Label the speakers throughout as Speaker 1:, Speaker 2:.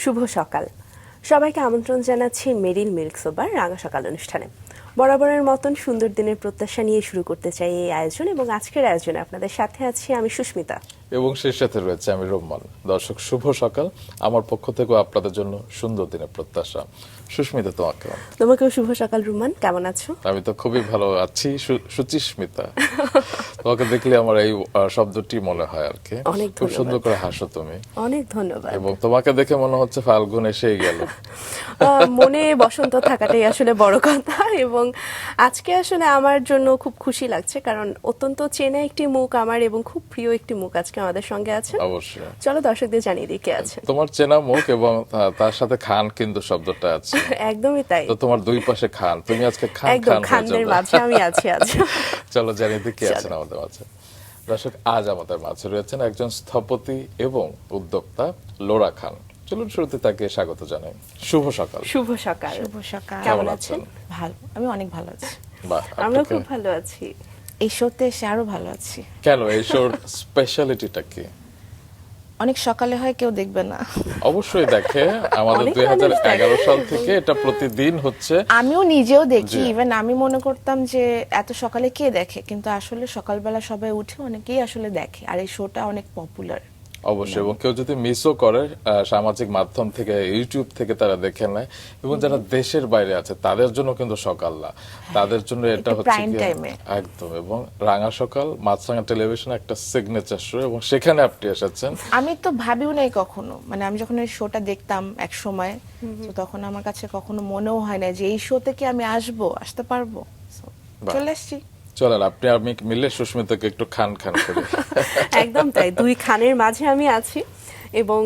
Speaker 1: শুভ সকাল। সবাইকে আমন্ত্রণ জানাচ্ছি মেরিল মিল্ক সোবার রাঙা সকাল অনুষ্ঠানে। বরাবরের মতন সুন্দর দিনের প্রত্যাশা নিয়ে শুরু করতে চাই এই আয়োজন, এবং আজকের আয়োজনে আপনাদের সাথে আছি আমি সুস্মিতা
Speaker 2: এবং সেই সাথে রয়েছে আমি রোম্মান। দর্শক শুভ সকাল, আমার পক্ষ থেকেও আপনাদের জন্য সুন্দর দিনের প্রত্যাশা। সুস্মিতা,
Speaker 1: তোমাকেও শুভ সকাল। রুমান, কেমন আছো?
Speaker 2: আমি তো খুবই ভালো আছি। সুচিস্মিতা, তোমাকে দেখলে আমার এই শব্দটি মনে হয় আর কি। খুব সুন্দর করে হাসো তুমি।
Speaker 1: অনেক ধন্যবাদ।
Speaker 2: এবং তোমাকে দেখে মনে হচ্ছে ফাল্গুন এসেই গেল।
Speaker 1: মনে বসন্ত থাকাটাই আসলে বড় কথা। এবং আজকে আসলে আমার জন্য খুব খুশি লাগছে, কারণ অত্যন্ত চেনা একটি মুখ আমার এবং খুব প্রিয় একটি মুখ আজকে আমাদের সঙ্গে আছে।
Speaker 2: অবশ্যই,
Speaker 1: চলো দর্শকদের জানিয়ে দিই কে আছে।
Speaker 2: তোমার চেনা মুখ এবং তার সাথে খান কিন্তু শব্দটা আছে।
Speaker 1: একদমই তাই।
Speaker 2: তো তোমার দুই পাশে খান, তুমি আজকে খান
Speaker 1: একদম খানদের মাঝে আমি আছি আজ।
Speaker 2: চলো জানিয়ে দিই কে আছেন আমাদের মাঝে। দর্শক, আজ আমাদের মাঝে রয়েছেন একজন স্থপতি এবং উদ্যোক্তা লোরা খান। চলুন শুরুতে তাকে স্বাগত জানাই। শুভ সকাল।
Speaker 1: শুভ সকাল।
Speaker 3: শুভ সকাল।
Speaker 1: কেমন আছেন?
Speaker 3: ভালো, আমি অনেক ভালো আছি।
Speaker 2: বাহ,
Speaker 1: আমরা খুব ভালো আছি।
Speaker 3: এই শোতে এসে আরো ভালো আছি।
Speaker 2: কেন, এই শোর স্পেশালিটিটা কি?
Speaker 3: অনেক সকালে হয়, কেউ দেখবে না।
Speaker 2: অবশ্যই দেখে, আমাদের 2011 সাল থেকে এটা প্রতিদিন হচ্ছে।
Speaker 3: আমিও নিজেও দেখি, ইভেন আমি মনে করতাম যে এত সকালে কে দেখে, কিন্তু আসলে সকালবেলা সবাই উঠে অনেকেই আসলে দেখে, আর এই শোটা অনেক পপুলার।
Speaker 2: অবশ্যই, এবং কেউ যদি মিসও করে সামাজিক মাধ্যম থেকে, ইউটিউব থেকে তারা দেখে নেয়। এবং যারা দেশের বাইরে আছে তাদের জন্য কিন্তু সকাল না, তাদের জন্য এটা হচ্ছে
Speaker 3: প্রাইম টাইমে
Speaker 2: একদম। এবং রাঙা সকাল মাছরাঙা টেলিভিশন একটা সিগনেচার শো, এবং সেখানে আপনি এসেছেন।
Speaker 3: আমি তো ভাবিও নাই কখনো, মানে আমি যখন এই শোটা দেখতাম এক সময়, তো তখন আমার কাছে কখনো মনেও হয় না যে এই শোতে কি আমি আসতে পারবো। চলে আসছি।
Speaker 2: চলেন আপনি আমি মিলে সুস্মিতাকে একটু খান খান করি।
Speaker 1: একদম তাই, দুই খানের মাঝে আমি আছি, এবং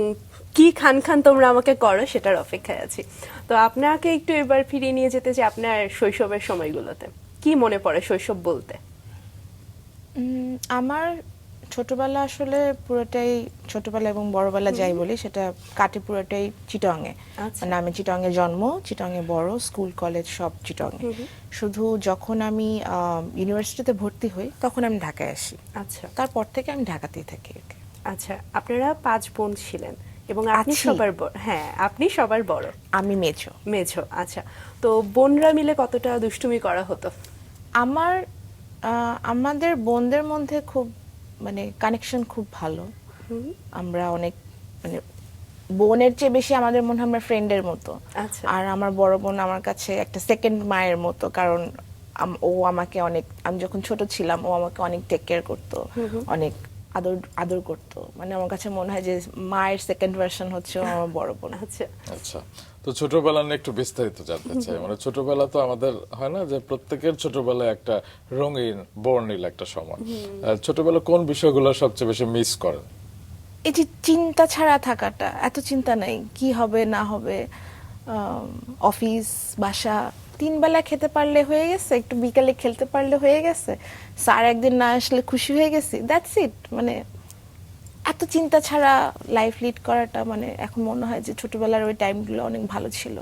Speaker 1: কি খান খান তোমরা আমাকে করো সেটার অপেক্ষায় আছি। তো আপনাকে একটু এবার ফিরিয়ে নিয়ে যেতে চাই আপনার শৈশবের সময়গুলোতে। কি মনে পড়ে শৈশব বলতে?
Speaker 3: আমার ছোটবেলা আসলে পুরোটাই, ছোটবেলা এবং বড়বেলা যাই বলি, সেটা কাটে পুরোটাই চিটংয়ে। মানে আমি চিটংয়ে জন্ম, চিটংয়ে বড়, স্কুল কলেজ সব চিটংয়ে। শুধু যখন আমি ইউনিভার্সিটিতে ভর্তি হই তখন আমি ঢাকায় আসি।
Speaker 1: আচ্ছা,
Speaker 3: তারপর থেকে আমি ঢাকাতেই থাকি।
Speaker 1: আচ্ছা, আপনারা 5 বোন ছিলেন এবং আপনি সবার বড়? হ্যাঁ, আপনি সবার বড়।
Speaker 3: আমি মেঝো।
Speaker 1: মেঝো, আচ্ছা। তো বোনরা মিলে কতটা দুষ্টুমি করা হতো?
Speaker 3: আমাদের বোনদের মধ্যে খুব, মানে কানেকশন খুব ভালো। আমরা অনেক, মানে বোনের চেয়ে বেশি আমাদের মনে হয় আমরা ফ্রেন্ডের মতো। আর আমার বড় বোন আমার কাছে একটা সেকেন্ড মায়ের মতো, কারণ ও আমাকে অনেক, আমি যখন ছোট ছিলাম ও আমাকে অনেক টেক কেয়ার করতো, অনেক আদর করতো। মানে আমার কাছে মনে হয় যে মায়ের সেকেন্ড ভার্সন হচ্ছে আমার বড় বোন।
Speaker 1: আচ্ছা
Speaker 2: আচ্ছা, তো ছোটবেলা নিয়ে একটু বিস্তারিত জানতে চাই। মানে ছোটবেলা তো আমাদের হয় না যে প্রত্যেকের ছোটবেলায় একটা রঙিন বর্ণিল একটা সময়। ছোটবেলা কোন বিষয়গুলো সবচেয়ে বেশি মিস করেন?
Speaker 3: এই যে চিন্তা ছাড়া থাকাটা, এত চিন্তা নাই কি হবে না হবে, অফিস বাসা, 3 বেলা খেতে পারলে হয়ে গেছে, একটু বিকালে খেলতে পারলে হয়ে গেছে, স্যার একদিন না আসলে খুশি হয়ে গেছি, দ্যাটস ইট। মানে এত চিন্তা ছাড়া লাইফ লিড করাটা, মানে এখন মনে হয় যে ছোটবেলার ওই টাইমগুলো অনেক ভালো ছিল।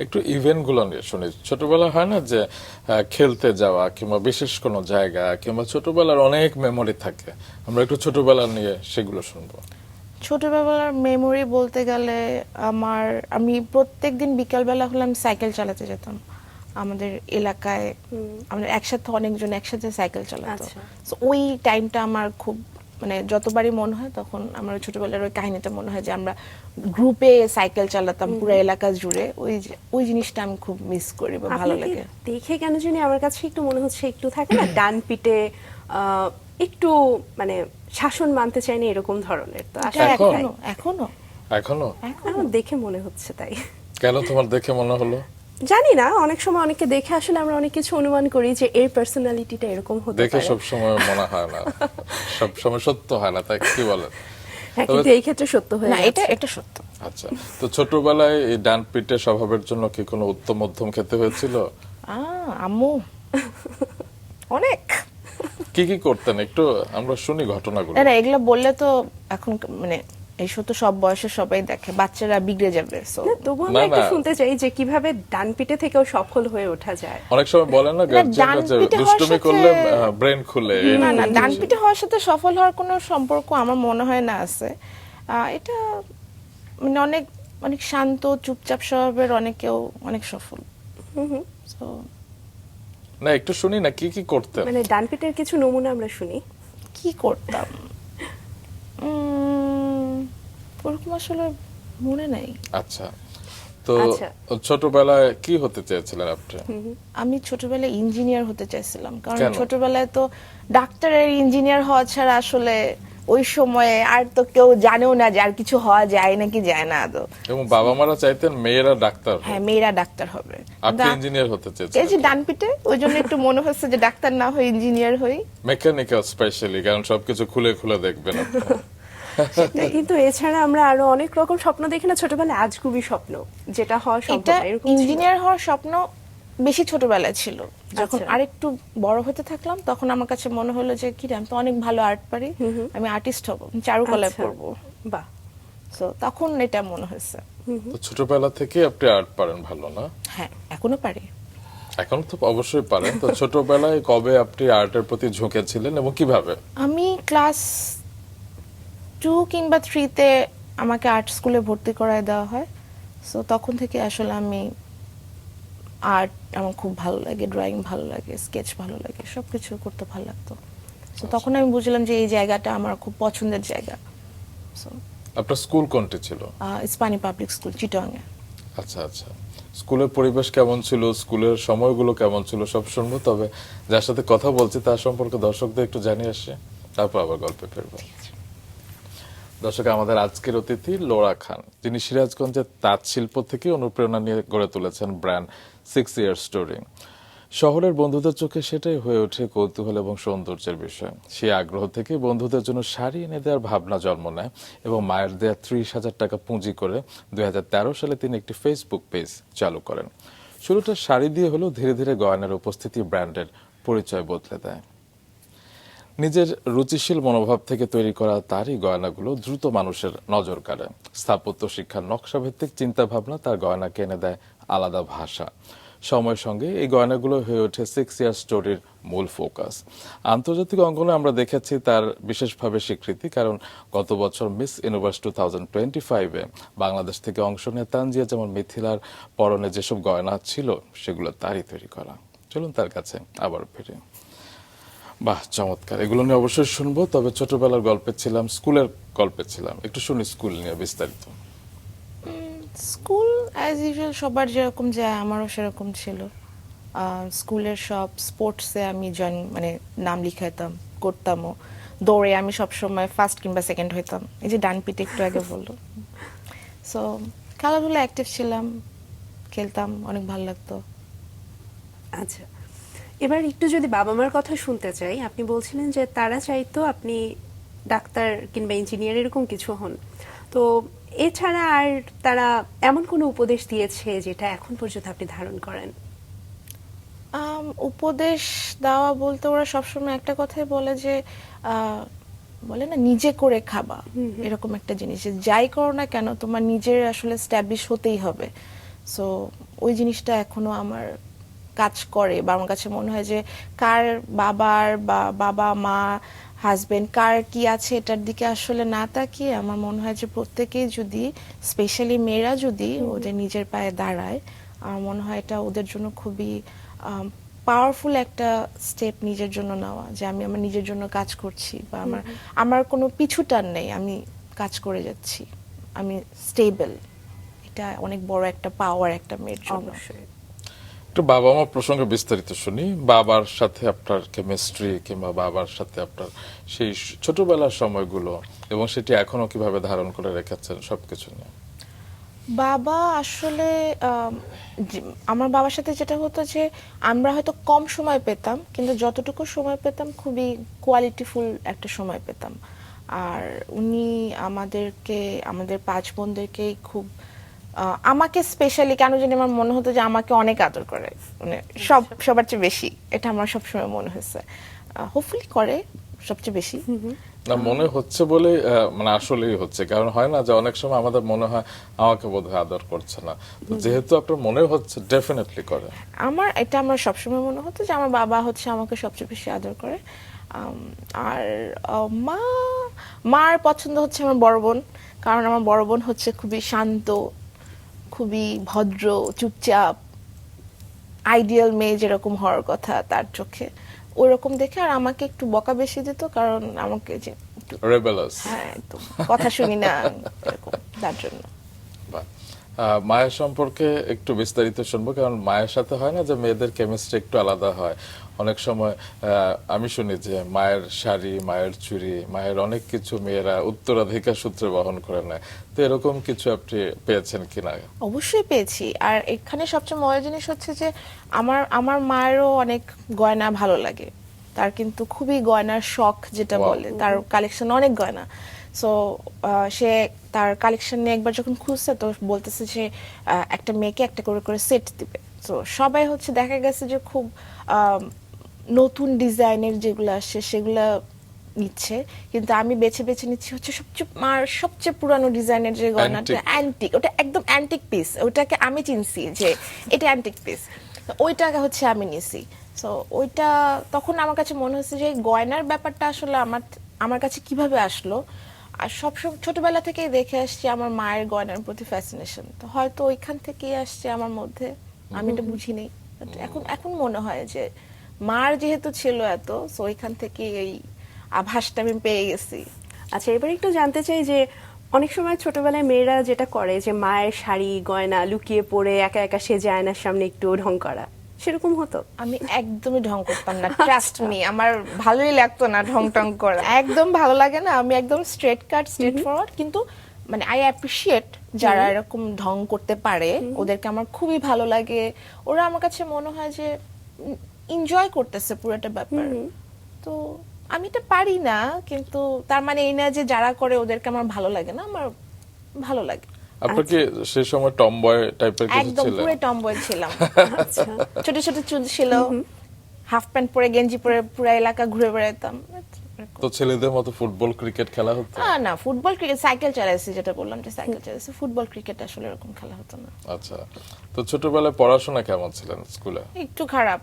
Speaker 2: একটু ইভেন্ট গুলো নিয়ে শুনি। ছোটবেলা হয় না যে খেলতে যাওয়া কিংবা বিশেষ কোনো জায়গা কিংবা ছোটবেলার অনেক মেমোরি থাকে, আমরা একটু ছোটবেলা নিয়ে সেগুলো শুনবো।
Speaker 3: ছোটবেলার মেমোরি বলতে গেলে আমি প্রত্যেকদিন বিকালবেলা হলে আমি সাইকেল চালাতে যেতাম আমাদের এলাকায়। আমাদের একসাথে অনেকজন একসাথে সাইকেল চালাতো। ওই টাইমটা আমার খুব, মানে যতবারই মনে হয় তখন আমার ছোটবেলার ওই কাহিনীটা মনে হয় যে আমরা গ্রুপে সাইকেল চালাতাম পুরো এলাকা জুড়ে। ওই জিনিসটা আমি খুব মিস করি বা ভালো লাগে।
Speaker 1: দেখে কেন জানি আমার কাছে একটু মনে হচ্ছে, একটু থাকে না ডান পিটে একটু মানে শাসন মানতে চাই না এরকম ধরনের। তো
Speaker 3: এখনো
Speaker 1: দেখে মনে হচ্ছে তাই।
Speaker 2: কেন তোমার দেখে মনে হলো?
Speaker 1: জানি না, অনেক সময় অনেককে দেখে আসলে আমরা অনেক কিছু অনুমান করি যে এর পার্সোনালিটিটা এরকম হতে পারে।
Speaker 2: দেখে সব সময় মনে হয় না, সব সময় সত্য হয় না, তাই কি বলেন?
Speaker 1: হ্যাঁ, কিন্তু এই ক্ষেত্রে সত্য হয়ে
Speaker 3: না, এটা সত্য।
Speaker 2: আচ্ছা, তো ছোটবেলায় এই ডান পিটে স্বভাবের জন্য কি কোনো উত্তম মধ্যম খেতে হয়েছিল?
Speaker 3: আম্মু অনেক
Speaker 2: কি কি করতেন একটু আমরা শুনি ঘটনাগুলো।
Speaker 3: না, এগুলো বললে তো এখন, মানে এই শো তো সব বয়সে সবাই দেখে, বাচ্চারা বিগড়ে যাবে।
Speaker 1: তবু আমরা একটু শুনতে চাই যে কিভাবে ডান পিটে থেকেও সফল হয়ে ওঠা যায়।
Speaker 2: অনেক সময় বলেন না গার্জিয়ানরা যে দুষ্টুমি করলে ব্রেন খুলে।
Speaker 3: না, ডান পিটে হওয়ার সাথে সফল হওয়ার কোনো সম্পর্ক আমার মনে হয় না আছে। এটা মানে অনেক অনেক শান্ত চুপচাপ স্বভাবের অনেকেও অনেক সফল। So,
Speaker 2: না একটু শুনি না কি কি করতেন।
Speaker 1: মানে ডানপিটের কিছু নমুনা আমরা শুনি।
Speaker 3: কি করতাম ওরকম আসলে মনে নাই।
Speaker 2: আচ্ছা, তো
Speaker 1: আচ্ছা।
Speaker 2: ছোটবেলায় কি হতে চেয়েছিলেন আপনি?
Speaker 3: আমি ছোটবেলায় ইঞ্জিনিয়ার হতে চাইছিলাম, কারণ
Speaker 2: কেন?
Speaker 3: ছোটবেলায় তো ডাক্তারের ইঞ্জিনিয়ার হওয়া ছাড়া আসলে ওই সময়ে আর তো কেউ জানেও না যে আর কিছু হওয়া যায় নাকি যায় না আদৌ।
Speaker 2: এবং বাবা মারা চাইতেন মেয়েরা ডাক্তার হোক,
Speaker 3: হ্যাঁ, মেয়েরা ডাক্তার হবে।
Speaker 2: আপনি
Speaker 3: কিন্তু
Speaker 2: ইঞ্জিনিয়ার হতে
Speaker 3: এই
Speaker 2: চেয়েছিলেন।
Speaker 3: যে ডানপিটে ওই জন্য একটু মনে হচ্ছে যে ডাক্তার না হয়ে ইঞ্জিনিয়ার হই।
Speaker 2: মেকানিক্যাল স্পেশালি, কারণ সবকিছু খুলে খুলে দেখবেন আপনি।
Speaker 1: না, কিন্তু এছাড়া আমরা আরো অনেক রকম স্বপ্ন দেখি না ছোটবেলায়, আজগুবি স্বপ্ন যেটা হওয়া সম্ভব
Speaker 3: এটা
Speaker 1: না, এরকম ছিল?
Speaker 3: ইঞ্জিনিয়ার হওয়ার স্বপ্ন বেশি ছোটবেলায় ছিল। যখন
Speaker 1: আচ্ছা।
Speaker 3: আরেকটু বড় হতে থাকলাম তখন আমার কাছে মনে হলো যে কি রে, আমি তো অনেক ভালো আর্ট পারি, আমি আর্টিস্ট হব, চারুকলায়
Speaker 1: আচ্ছা।
Speaker 3: পড়বো।
Speaker 1: বাহ।
Speaker 3: সো তখন এটা মনে হয়েছে।
Speaker 2: তো ছোটবেলা থেকে আপনি আর্ট পারেন ভালো না?
Speaker 3: হ্যাঁ, এখনো পারি।
Speaker 2: এখন তো অবশ্যই পারেন। তো ছোটবেলায় কবে আপনি আর্টের প্রতি ঝুঁকেছিলেন এবং কিভাবে?
Speaker 3: আমি ক্লাস 2 কিংবা 3-তে আমাকে আর্ট স্কুলে ভর্তি করায় দেওয়া হয়। সো তখন থেকে আসলে আমি আর্ট আমার খুব ভালো লাগে, ড্রয়িং ভালো লাগে, স্কেচ ভালো লাগে, সবকিছু করতে ভালো লাগতো। সো তখন আমি বুঝলাম যে এই জায়গাটা আমার খুব পছন্দের জায়গা। সো
Speaker 2: আপনার স্কুল কোনটি ছিল?
Speaker 3: ইস্পানি পাবলিক স্কুল, চিটাগাং-এ।
Speaker 2: আচ্ছা আচ্ছা, স্কুলের পরিবেশ কেমন ছিল, স্কুলের সময়গুলো কেমন ছিল সব শুনবো, তবে যার সাথে কথা বলছি তার সম্পর্কে দর্শকদের একটু জানিয়ে আসি, তারপর আবার গল্পে ফিরবো। দর্শক, আমাদের আজকের অতিথি লোরা খান, যিনি সিরাজগঞ্জের তাঁত শিল্প থেকে অনুপ্রেরণা নিয়ে গড়ে তুলেছেন ব্র্যান্ড 6 ইয়ার স্টোরি। শহরের বন্ধুদের চোখে সেটাই হয়ে ওঠে কৌতূহল এবং সৌন্দর্যের বিষয়। সেই আগ্রহ থেকে বন্ধুদের জন্য শাড়ি এনে দেওয়ার ভাবনা জন্ম নেয় এবং মায়ের দেয়া 30,000 টাকা পুঁজি করে 2013 সালে তিনি একটি ফেসবুক পেজ চালু করেন। শুরুটা শাড়ি দিয়ে হলেও ধীরে ধীরে গয়নার উপস্থিতি ব্র্যান্ডের পরিচয় বদলে দেয়। নিজের রুচিশীল মনোভাব থেকে তৈরি করা তারই গয়নাগুলো দ্রুত মানুষের নজর কাড়ে। স্থাপত্য শিক্ষার নকশা ভিত্তিক চিন্তা ভাবনা তার গয়নাকে এনে দেয় আলাদা ভাষা। সময়ের সঙ্গে এই গয়নাগুলো হয়ে ওঠে 6 ইয়ার স্টোরির মূল ফোকাস। আন্তর্জাতিক অঙ্গনে আমরা দেখেছি তার বিশেষভাবে স্বীকৃতি, কারণ গত বছর মিস ইউনিভার্স 2025-এ বাংলাদেশ থেকে অংশ নিয়ে তানজিয়া যেমন মিথিলার পরনে যেসব গয়না ছিল সেগুলো তারই তৈরি করা। চলুন তার কাছে আবার ফিরে। বাহ, চমৎকার! এগুলো নিয়ে অবশ্যই শুনবো, তবে ছোটবেলার গল্পে ছিলাম, স্কুলের গল্পে ছিলাম, একটু শুনি স্কুল নিয়ে বিস্তারিত।
Speaker 3: স্কুল অ্যাজ ইউজুয়াল সবার যেরকম যায় আমারও সেরকম ছিল। স্কুলের সব স্পোর্টসে আমি মানে নাম লিখাইতাম, করতামও। দৌড়ে আমি সবসময় ফার্স্ট কিংবা সেকেন্ড হইতাম, এই যে ডানপিটে একটু আগে বললো। সো খেলাধুলা অ্যাক্টিভ ছিলাম, খেলতাম, অনেক ভালো লাগতো।
Speaker 1: আচ্ছা, এবার একটু যদি বাবা মার কথা শুনতে চাই, আপনি বলছিলেন যে তারা চাইতো আপনি ডাক্তার কিংবা ইঞ্জিনিয়ার এরকম কিছু হন, তো এছাড়া আর তারা এমন কোনো উপদেশ দিয়েছে যেটা এখন পর্যন্ত আপনি ধারণ করেন?
Speaker 3: উপদেশ দেওয়া বলতে ওরা সবসময় একটা কথাই বলে যে বলে না, নিজে করে খাবা, এরকম একটা জিনিস, যে যাই করো না কেন তোমার নিজের আসলে স্ট্যাবলিশ হতেই হবে। সো ওই জিনিসটা এখনো আমার কাজ করে, বা আমার কাছে মনে হয় যে কার বাবার বা বাবা মা হাজবেন্ড কার কি আছে এটার দিকে আসলে না তাকিয়ে আমার মনে হয় যে প্রত্যেকেই যদি, স্পেশালি মেয়েরা যদি ওদের নিজের পায়ে দাঁড়ায়, আমার মনে হয় এটা ওদের জন্য খুবই পাওয়ারফুল একটা স্টেপ নিজের জন্য নেওয়া, যে আমি আমার নিজের জন্য কাজ করছি, বা আমার কোনো পিছুটান নেই, আমি কাজ করে যাচ্ছি, আমি স্টেবল। এটা অনেক বড় একটা পাওয়ার একটা মেয়ের জন্য।
Speaker 1: অবশ্যই।
Speaker 2: একটু বাবা মা প্রসঙ্গে বিস্তারিত শুনি। বাবার সাথে আপনার কেমিস্ট্রি কিংবা বাবার সাথে আপনার সেই ছোটবেলার সময়গুলো এবং সেটি এখনো কিভাবে ধারণ করে রেখেছেন সবকিছু নিয়ে।
Speaker 3: বাবা আসলে আমার বাবার সাথে যেটা হতো যে আমরা হয়তো কম সময় পেতাম, কিন্তু যতটুকু সময় পেতাম খুবই কোয়ালিটিফুল একটা সময় পেতাম। আর উনি আমাদেরকে, আমাদের 5 বোনদেরকেই খুব, আমাকে স্পেশালি কেন জানি আমার মনে হতো যে আমাকে অনেক আদর করে, মানে সবার চেয়ে বেশি, এটা আমার সবসময় মনে হয়েছে। হোপফুলি করে সবচেয়ে বেশি।
Speaker 2: না, মনে হচ্ছে বলে মানে আসলেই হচ্ছে, কারণ হয় না যে অনেক সময় আমাদের মনে হয় আমাকে বোধহয় আদর করছে না, তো যেহেতু আপনার মনে হচ্ছে ডেফিনেটলি করে।
Speaker 3: আমার সবসময় মনে হতো যে আমার বাবা হচ্ছে আমাকে সবচেয়ে বেশি আদর করে। আর মার পছন্দ হচ্ছে আমার বড় বোন, কারণ আমার বড় বোন হচ্ছে খুবই শান্ত, খুবই ভদ্র, চুপচাপ, আইডিয়াল মেয়ে যেরকম হওয়ার কথা তার চোখে, ওরকম দেখে। আর আমাকে একটু বকা বেশি দিত, কারণ আমাকে যে একটু
Speaker 2: রেবেলাস।
Speaker 3: হ্যাঁ একদম কথা শুনি না এরকম, তার জন্য।
Speaker 2: বাহ। মায়ের সম্পর্কে একটু বিস্তারিত শুনবো, কারণ মায়ের সাথে হয় না যে মেয়েদের কেমিস্ট্রি একটু আলাদা হয় অনেক সময়। আমি শুনি যে মায়ের শাড়ি, মায়ের চুড়ি, মায়ের অনেক কিছু মেয়েরা উত্তরাধিকার সূত্রে বহন করে নেয়। তো এরকম কিছু আপনি পেয়েছেন কিনা?
Speaker 3: অবশ্যই পেয়েছি। আর এখানে সবচেয়ে মজার জিনিস হচ্ছে যে আমার মায়েরও অনেক গয়না ভালো লাগে। তার কিন্তু খুবই গয়নার শখ যেটা
Speaker 2: Wow.
Speaker 3: বলে, তার কালেকশন অনেক গয়না। সো সে তার কালেকশন নিয়ে একবার যখন খুঁজছে, তো বলতেছে যে একটা মেয়েকে একটা করে করে সেট দিবে। তো সবাই হচ্ছে দেখা গেছে যে খুব নতুন ডিজাইনের যেগুলো আসে সেগুলা নিচ্ছে, কিন্তু আমি বেছে বেছে নিচ্ছি হচ্ছে সবচেয়ে পুরানো ডিজাইনের যে গয়নাটা,
Speaker 2: Antique.
Speaker 3: অ্যান্টিক, ওটা একদম অ্যান্টিক পিস, ওটাকে আমি চিনছি যে এটা অ্যান্টিক পিস, ওইটাকে হচ্ছে আমি নিছি। সো ওইটা তখন আমার কাছে মনে হচ্ছে যে এই গয়নার ব্যাপারটা আসলে আমার কাছে কিভাবে আসলো। আর সবসময় ছোটবেলা থেকেই দেখে আসছি আমার মায়ের গয়নার প্রতি ফ্যাসিনেশন, তো হয়তো ওইখান থেকেই আসছে আমার মধ্যে, আমি এটা বুঝি নেই। But এখন মনে হয় যে মার যেহেতু ছিল এত, সো ওইখান থেকে এই আভাসটা আমি পেয়ে গেছি।
Speaker 1: আচ্ছা, এবার একটু জানতে চাই যে অনেক সময় ছোটবেলায় মেয়েরা যেটা করে যে মায়ের শাড়ি গয়না লুকিয়ে পড়ে একা একা সেজে আয়নার সামনে একটু ঢং করা, সেরকম হতো?
Speaker 3: আমি একদমই ঢং করতাম না, ট্রাস্ট মি, আমার ভালোই লাগতো না ঢং টং করা, একদম ভালো লাগে না। আমি একদম স্ট্রেট কাট, স্ট্রেট ফরওয়ার্ড। কিন্তু মানে আই অ্যাপ্রিশিয়েট যারা এরকম ঢং করতে পারে, ওদেরকে আমার খুবই ভালো লাগে। ওরা আমার কাছে মনে হয় যে এনজয় করতেছে পুরোটা ব্যাপার। তো আমি এটা পারি না, কিন্তু তার মানে এই না যে যারা করে ওদেরকে আমার ভালো লাগে না, আমার ভালো লাগে।
Speaker 2: আপনার কি সেই সময় টমবয় টাইপের কিছু
Speaker 3: একদম
Speaker 2: ছিল?
Speaker 3: পুরো টমবয় ছিলাম।
Speaker 1: আচ্ছা,
Speaker 3: ছোট ছোট চুল ছিল, হাফ প্যান্ট পরে গেঞ্জি পরে পুরো এলাকা ঘুরে বেড়াতাম।
Speaker 2: তো ছেলেদের মতো ফুটবল ক্রিকেট খেলা হতো?
Speaker 3: না, ফুটবল ক্রিকেট, সাইকেল চালাইছি, যেটা বললাম যে সাইকেল চালাইছি, ফুটবল ক্রিকেট আসলে এরকম খেলা হতো না।
Speaker 2: আচ্ছা, তো ছোটবেলায় পড়াশোনা কেমন ছিলেন স্কুলে,
Speaker 3: একটু খারাপ,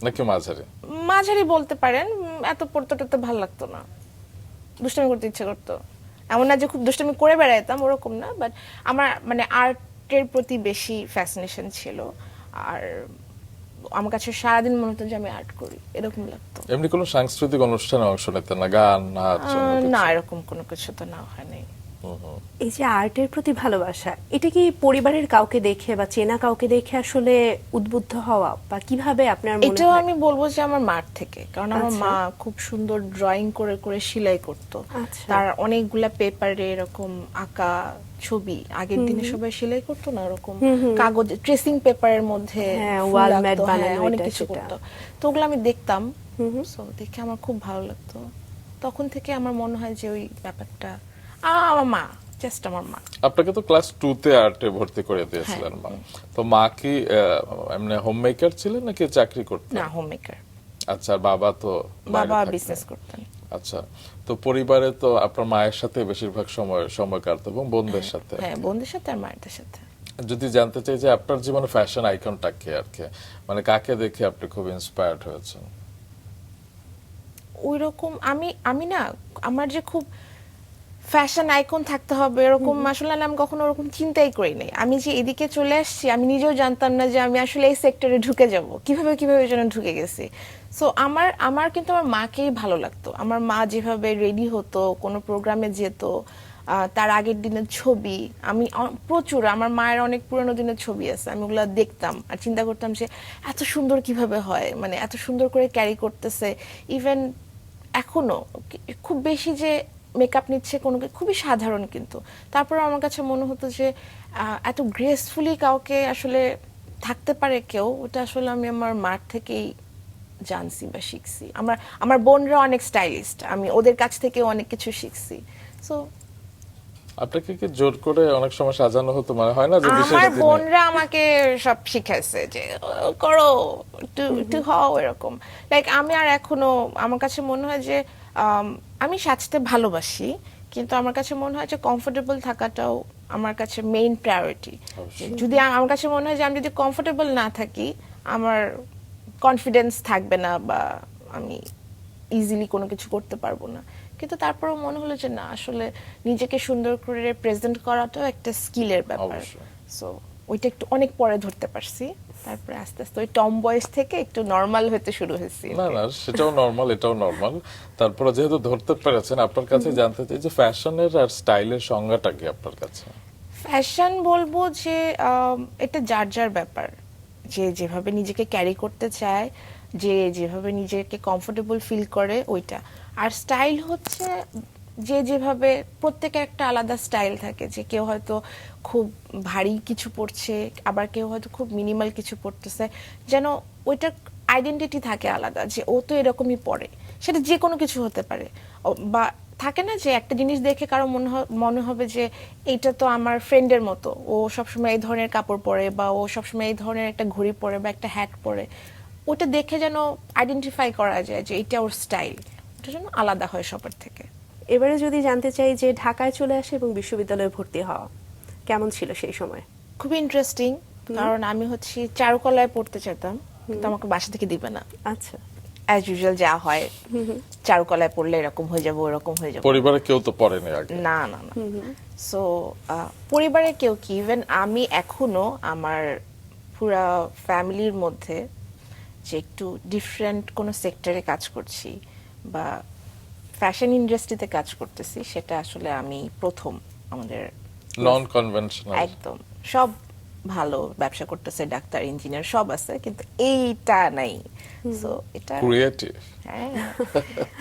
Speaker 2: নাকি মাঝারি?
Speaker 3: মাঝারি বলতে পারেন। এত পড়তে টড়তে ভালো লাগতো না, দুষ্টামি করতে ইচ্ছে করতো। এমন না যে খুব দুষ্টামি করে বেড়াইতাম, ওরকম না, বাট আমার মানে আর্টের প্রতি বেশি ফ্যাসিনেশন ছিল। আর আমার কাছে সারাদিন মনে হতো যে আমি আর্ট করি, এরকম লাগতো।
Speaker 2: এমনি কোনো সাংস্কৃতিক অনুষ্ঠানে অংশ নিতেন না, গান, নাচ? অন্য কিছু?
Speaker 3: না, এরকম কোনো কিছু তো না হয় নাই।
Speaker 1: এই যে আর্টের প্রতি ভালোবাসা, এটা কি পরিবারের কাউকে দেখে বা চেনা কাউকে দেখে আসলে উদ্বুদ্ধ হওয়া, বা কিভাবে আপনার মনে
Speaker 3: এটাও
Speaker 1: হয়?
Speaker 3: আমি বলবো যে আমার মার থেকে, কারণ আমার
Speaker 1: আচ্ছা।
Speaker 3: মা খুব সুন্দর ড্রয়িং করে করে সেলাই করতো।
Speaker 1: আচ্ছা।
Speaker 3: তার অনেকগুলা পেপারে এরকম আঁকা ছবি, আগের দিনে সবাই সেলাই করতো না, ওরকম কাগজ ট্রেসিং পেপারের মধ্যে
Speaker 1: হ্যাঁ,
Speaker 3: ফুল
Speaker 1: ওয়াল
Speaker 3: আঁকতো,
Speaker 1: ম্যাট
Speaker 3: হ্যাঁ,
Speaker 1: বানানো,
Speaker 3: অনেক
Speaker 1: এটা
Speaker 3: কিছু
Speaker 1: সেটা।
Speaker 3: করতো। তো ওগুলো আমি দেখতাম, সো দেখে আমার খুব ভালো লাগতো। তখন থেকে আমার মনে হয় যে ওই ব্যাপারটা আমার মা, জাস্ট আমার মা।
Speaker 2: আপনাকে তো ক্লাস 2 তে আর্টে ভর্তি করে দিয়েছিলেন মা। তো মা কি এমনি হোম মেকার ছিলেন নাকি চাকরি করতেন?
Speaker 3: না, হোম মেকার।
Speaker 2: আচ্ছা, আর বাবা তো বাইরে
Speaker 3: বাবা
Speaker 2: থাকতেন।
Speaker 3: বিজনেস করতেন।
Speaker 2: আচ্ছা, তো পরিবারে তো আপনার মায়ের সাথে বেশিরভাগ সময় কাটতো এবং বোনদের সাথে।
Speaker 3: হ্যাঁ, বোনদের সাথে আর মায়ের সাথে।
Speaker 2: যদি জানতে চাই যে আপনার জীবনে ফ্যাশন আইকনটা কে আর কি, মানে কাকে দেখে আপনি খুব ইন্সপায়ার্ড হয়েছেন?
Speaker 3: ওইরকম আমি না, আমার যে খুব ফ্যাশন আইকন থাকতে হবে এরকম আসলে আমি কখনো ওরকম চিন্তাই করি নাই। আমি যে এদিকে চলে আসছি, আমি নিজেও জানতাম না যে আমি আসলে এই সেক্টরে ঢুকে যাব, কিভাবে যেন ঢুকে গেছি। সো আমার কিন্তু আমার মাকেই ভালো লাগতো। আমার মা যেভাবে রেডি হতো, কোনো প্রোগ্রামে যেত, তার আগের দিনের ছবি আমি প্রচুর, আমার মায়ের অনেক পুরোনো দিনের ছবি আছে, আমি ওগুলো দেখতাম আর চিন্তা করতাম যে এত সুন্দর কিভাবে হয়, মানে এত সুন্দর করে ক্যারি করতেছে। ইভেন এখনো খুব বেশি যে মেকআপ নিচ্ছে কোনো খুবই সাধারণ, কিন্তু তারপরে আমার কাছে মনে হতো যে এত গ্রেসফুলি কাউকে আসলে থাকতে পারে কেউ, ওটা আসলে আমি আমার মার থেকেই জানছি বা শিখছি। আমার বোনরা অনেক স্টাইলিস্ট, আমি ওদের কাছ থেকে অনেক কিছু শিখছি। সো
Speaker 2: আপনাকে কি জোর করে অনেক সময় সাজানো হতো, মানে হয় না যে বিশেষ
Speaker 3: আমার
Speaker 2: দিনে?
Speaker 3: বোনরা আমাকে সব শিখাইছে যে করো, একটু হও এরকম। লাইক আমি আর এখনো, আমার কাছে মনে হয় যে আমি সাজতে ভালোবাসি, কিন্তু আমার কাছে মনে হয় যে কমফোর্টেবল থাকাটাও আমার কাছে মেইন প্রায়োরিটি। যদি আমার কাছে মনে হয় যে আমি যদি কমফোর্টেবল না থাকি, আমার কনফিডেন্স থাকবে না, বা আমি ইজিলি কোনো কিছু করতে পারবো না। কিন্তু তারপরেও মনে হলো যে না, আসলে নিজেকে সুন্দর করে প্রেজেন্ট করাটাও একটা স্কিলের ব্যাপার।
Speaker 2: অবশ্যই।
Speaker 3: সো ওইটা একটু অনেক পরে ধরতে পারছি, তারপরে আস্তে আস্তে ওই টম বয়স থেকে একটু নর্মাল হতে শুরু হয়েছে।
Speaker 2: না না, সেটাও নরমাল, এটাও নরমাল। তারপরে যেহেতু ধরতে পেরেছেন, আপনার কাছে জানতে চাই যে ফ্যাশনের আর স্টাইলের সংজ্ঞাটা কি আপনার কাছে?
Speaker 3: ফ্যাশন বলবো যে এটা যার যার ব্যাপার, যে যেভাবে নিজেকে ক্যারি করতে চায়, যে যেভাবে নিজেকে কমফোর্টেবল ফিল করে ওইটা। আর স্টাইল হচ্ছে যে যেভাবে, প্রত্যেকের একটা আলাদা স্টাইল থাকে, যে কেউ হয়তো খুব ভারী কিছু পরছে, আবার কেউ হয়তো খুব মিনিমাল কিছু পরতেছে, যেন ওইটার আইডেন্টিটি থাকে আলাদা, যে ও তো এরকমই পরে। সেটা যে কোনো কিছু হতে পারে, বা থাকে না যে একটা জিনিস দেখে কারো মনে হবে যে এইটা তো আমার ফ্রেন্ডের মতো, ও সবসময় এই ধরনের কাপড় পরে, বা ও সবসময় এই ধরনের একটা ঘড়ি পরে বা একটা হ্যাট পরে, ওটা দেখে যেন আইডেন্টিফাই করা যায় যে এটা ওর স্টাইল, ওটা যেন আলাদা হয় সবার থেকে।
Speaker 1: এবারে যদি জানতে চাই যে ঢাকায় চলে আসে এবং বিশ্ববিদ্যালয়ে ভর্তি হওয়া কেমন ছিল সেই সময়?
Speaker 3: খুবই ইন্টারেস্টিং, কারণ আমি হচ্ছে চারুকলায় পড়তে চাইতাম, কিন্তু আমাকে বাসা থেকে দিবে না।
Speaker 1: আচ্ছা।
Speaker 3: অ্যাজ ইউজুয়াল যা হয়, চারুকলায় পড়লে এরকম হয়ে যাবো, ওরকম হয়ে যাবো।
Speaker 2: পরিবারে কেউ তো পড়েনি আগে?
Speaker 3: না না না। সো পরিবারের কেউ কি, ইভেন আমি এখনো আমার পুরা ফ্যামিলির মধ্যে যে একটু ডিফারেন্ট কোনো সেক্টরে কাজ করছি বা ফ্যাশন ইন্ডাস্ট্রিতে কাজ করতেছি, সেটা আসলে আমি প্রথম। আমাদের
Speaker 2: নন কনভেনশনাল
Speaker 3: একদম সব ভালো ব্যবসা করতেছে, ডাক্তার, ইঞ্জিনিয়ার সব আছে, কিন্তু এইটা নাই। সো এটা
Speaker 2: ক্রিয়েটিভ।
Speaker 3: হ্যাঁ।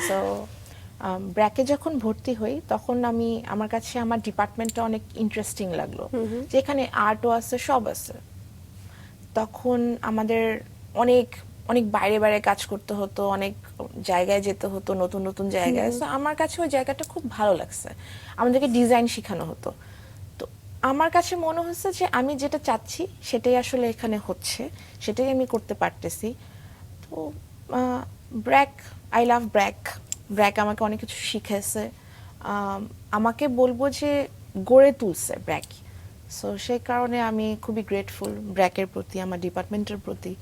Speaker 3: সো ব্র্যাকে যখন ভর্তি হই, তখন আমার কাছে আমার ডিপার্টমেন্টটা অনেক ইন্টারেস্টিং লাগলো, যে এখানে আর্টও আছে, সব আছে। তখন আমাদের অনেক অনেক বাইরে বাইরে কাজ করতে হতো, অনেক জায়গায় যেতে হতো, নতুন নতুন জায়গায়। So, আমার কাছে ওই জায়গাটা খুব ভালো লাগছে। আমাদেরকে ডিজাইন শেখানো হতো। তো আমার কাছে মনে হচ্ছে যে আমি যেটা চাচ্ছি সেটাই আসলে এখানে হচ্ছে, সেটাই আমি করতে পারতেছি। তো ব্র্যাক, আই লাভ ব্র্যাক। ব্র্যাক আমাকে অনেক কিছু শিখেছে, আমাকে বলবো যে গড়ে তুলছে ব্র্যাক। সো সেই কারণে আমি খুবই গ্রেটফুল ব্র্যাকের প্রতি, আমার ডিপার্টমেন্টের প্রতি।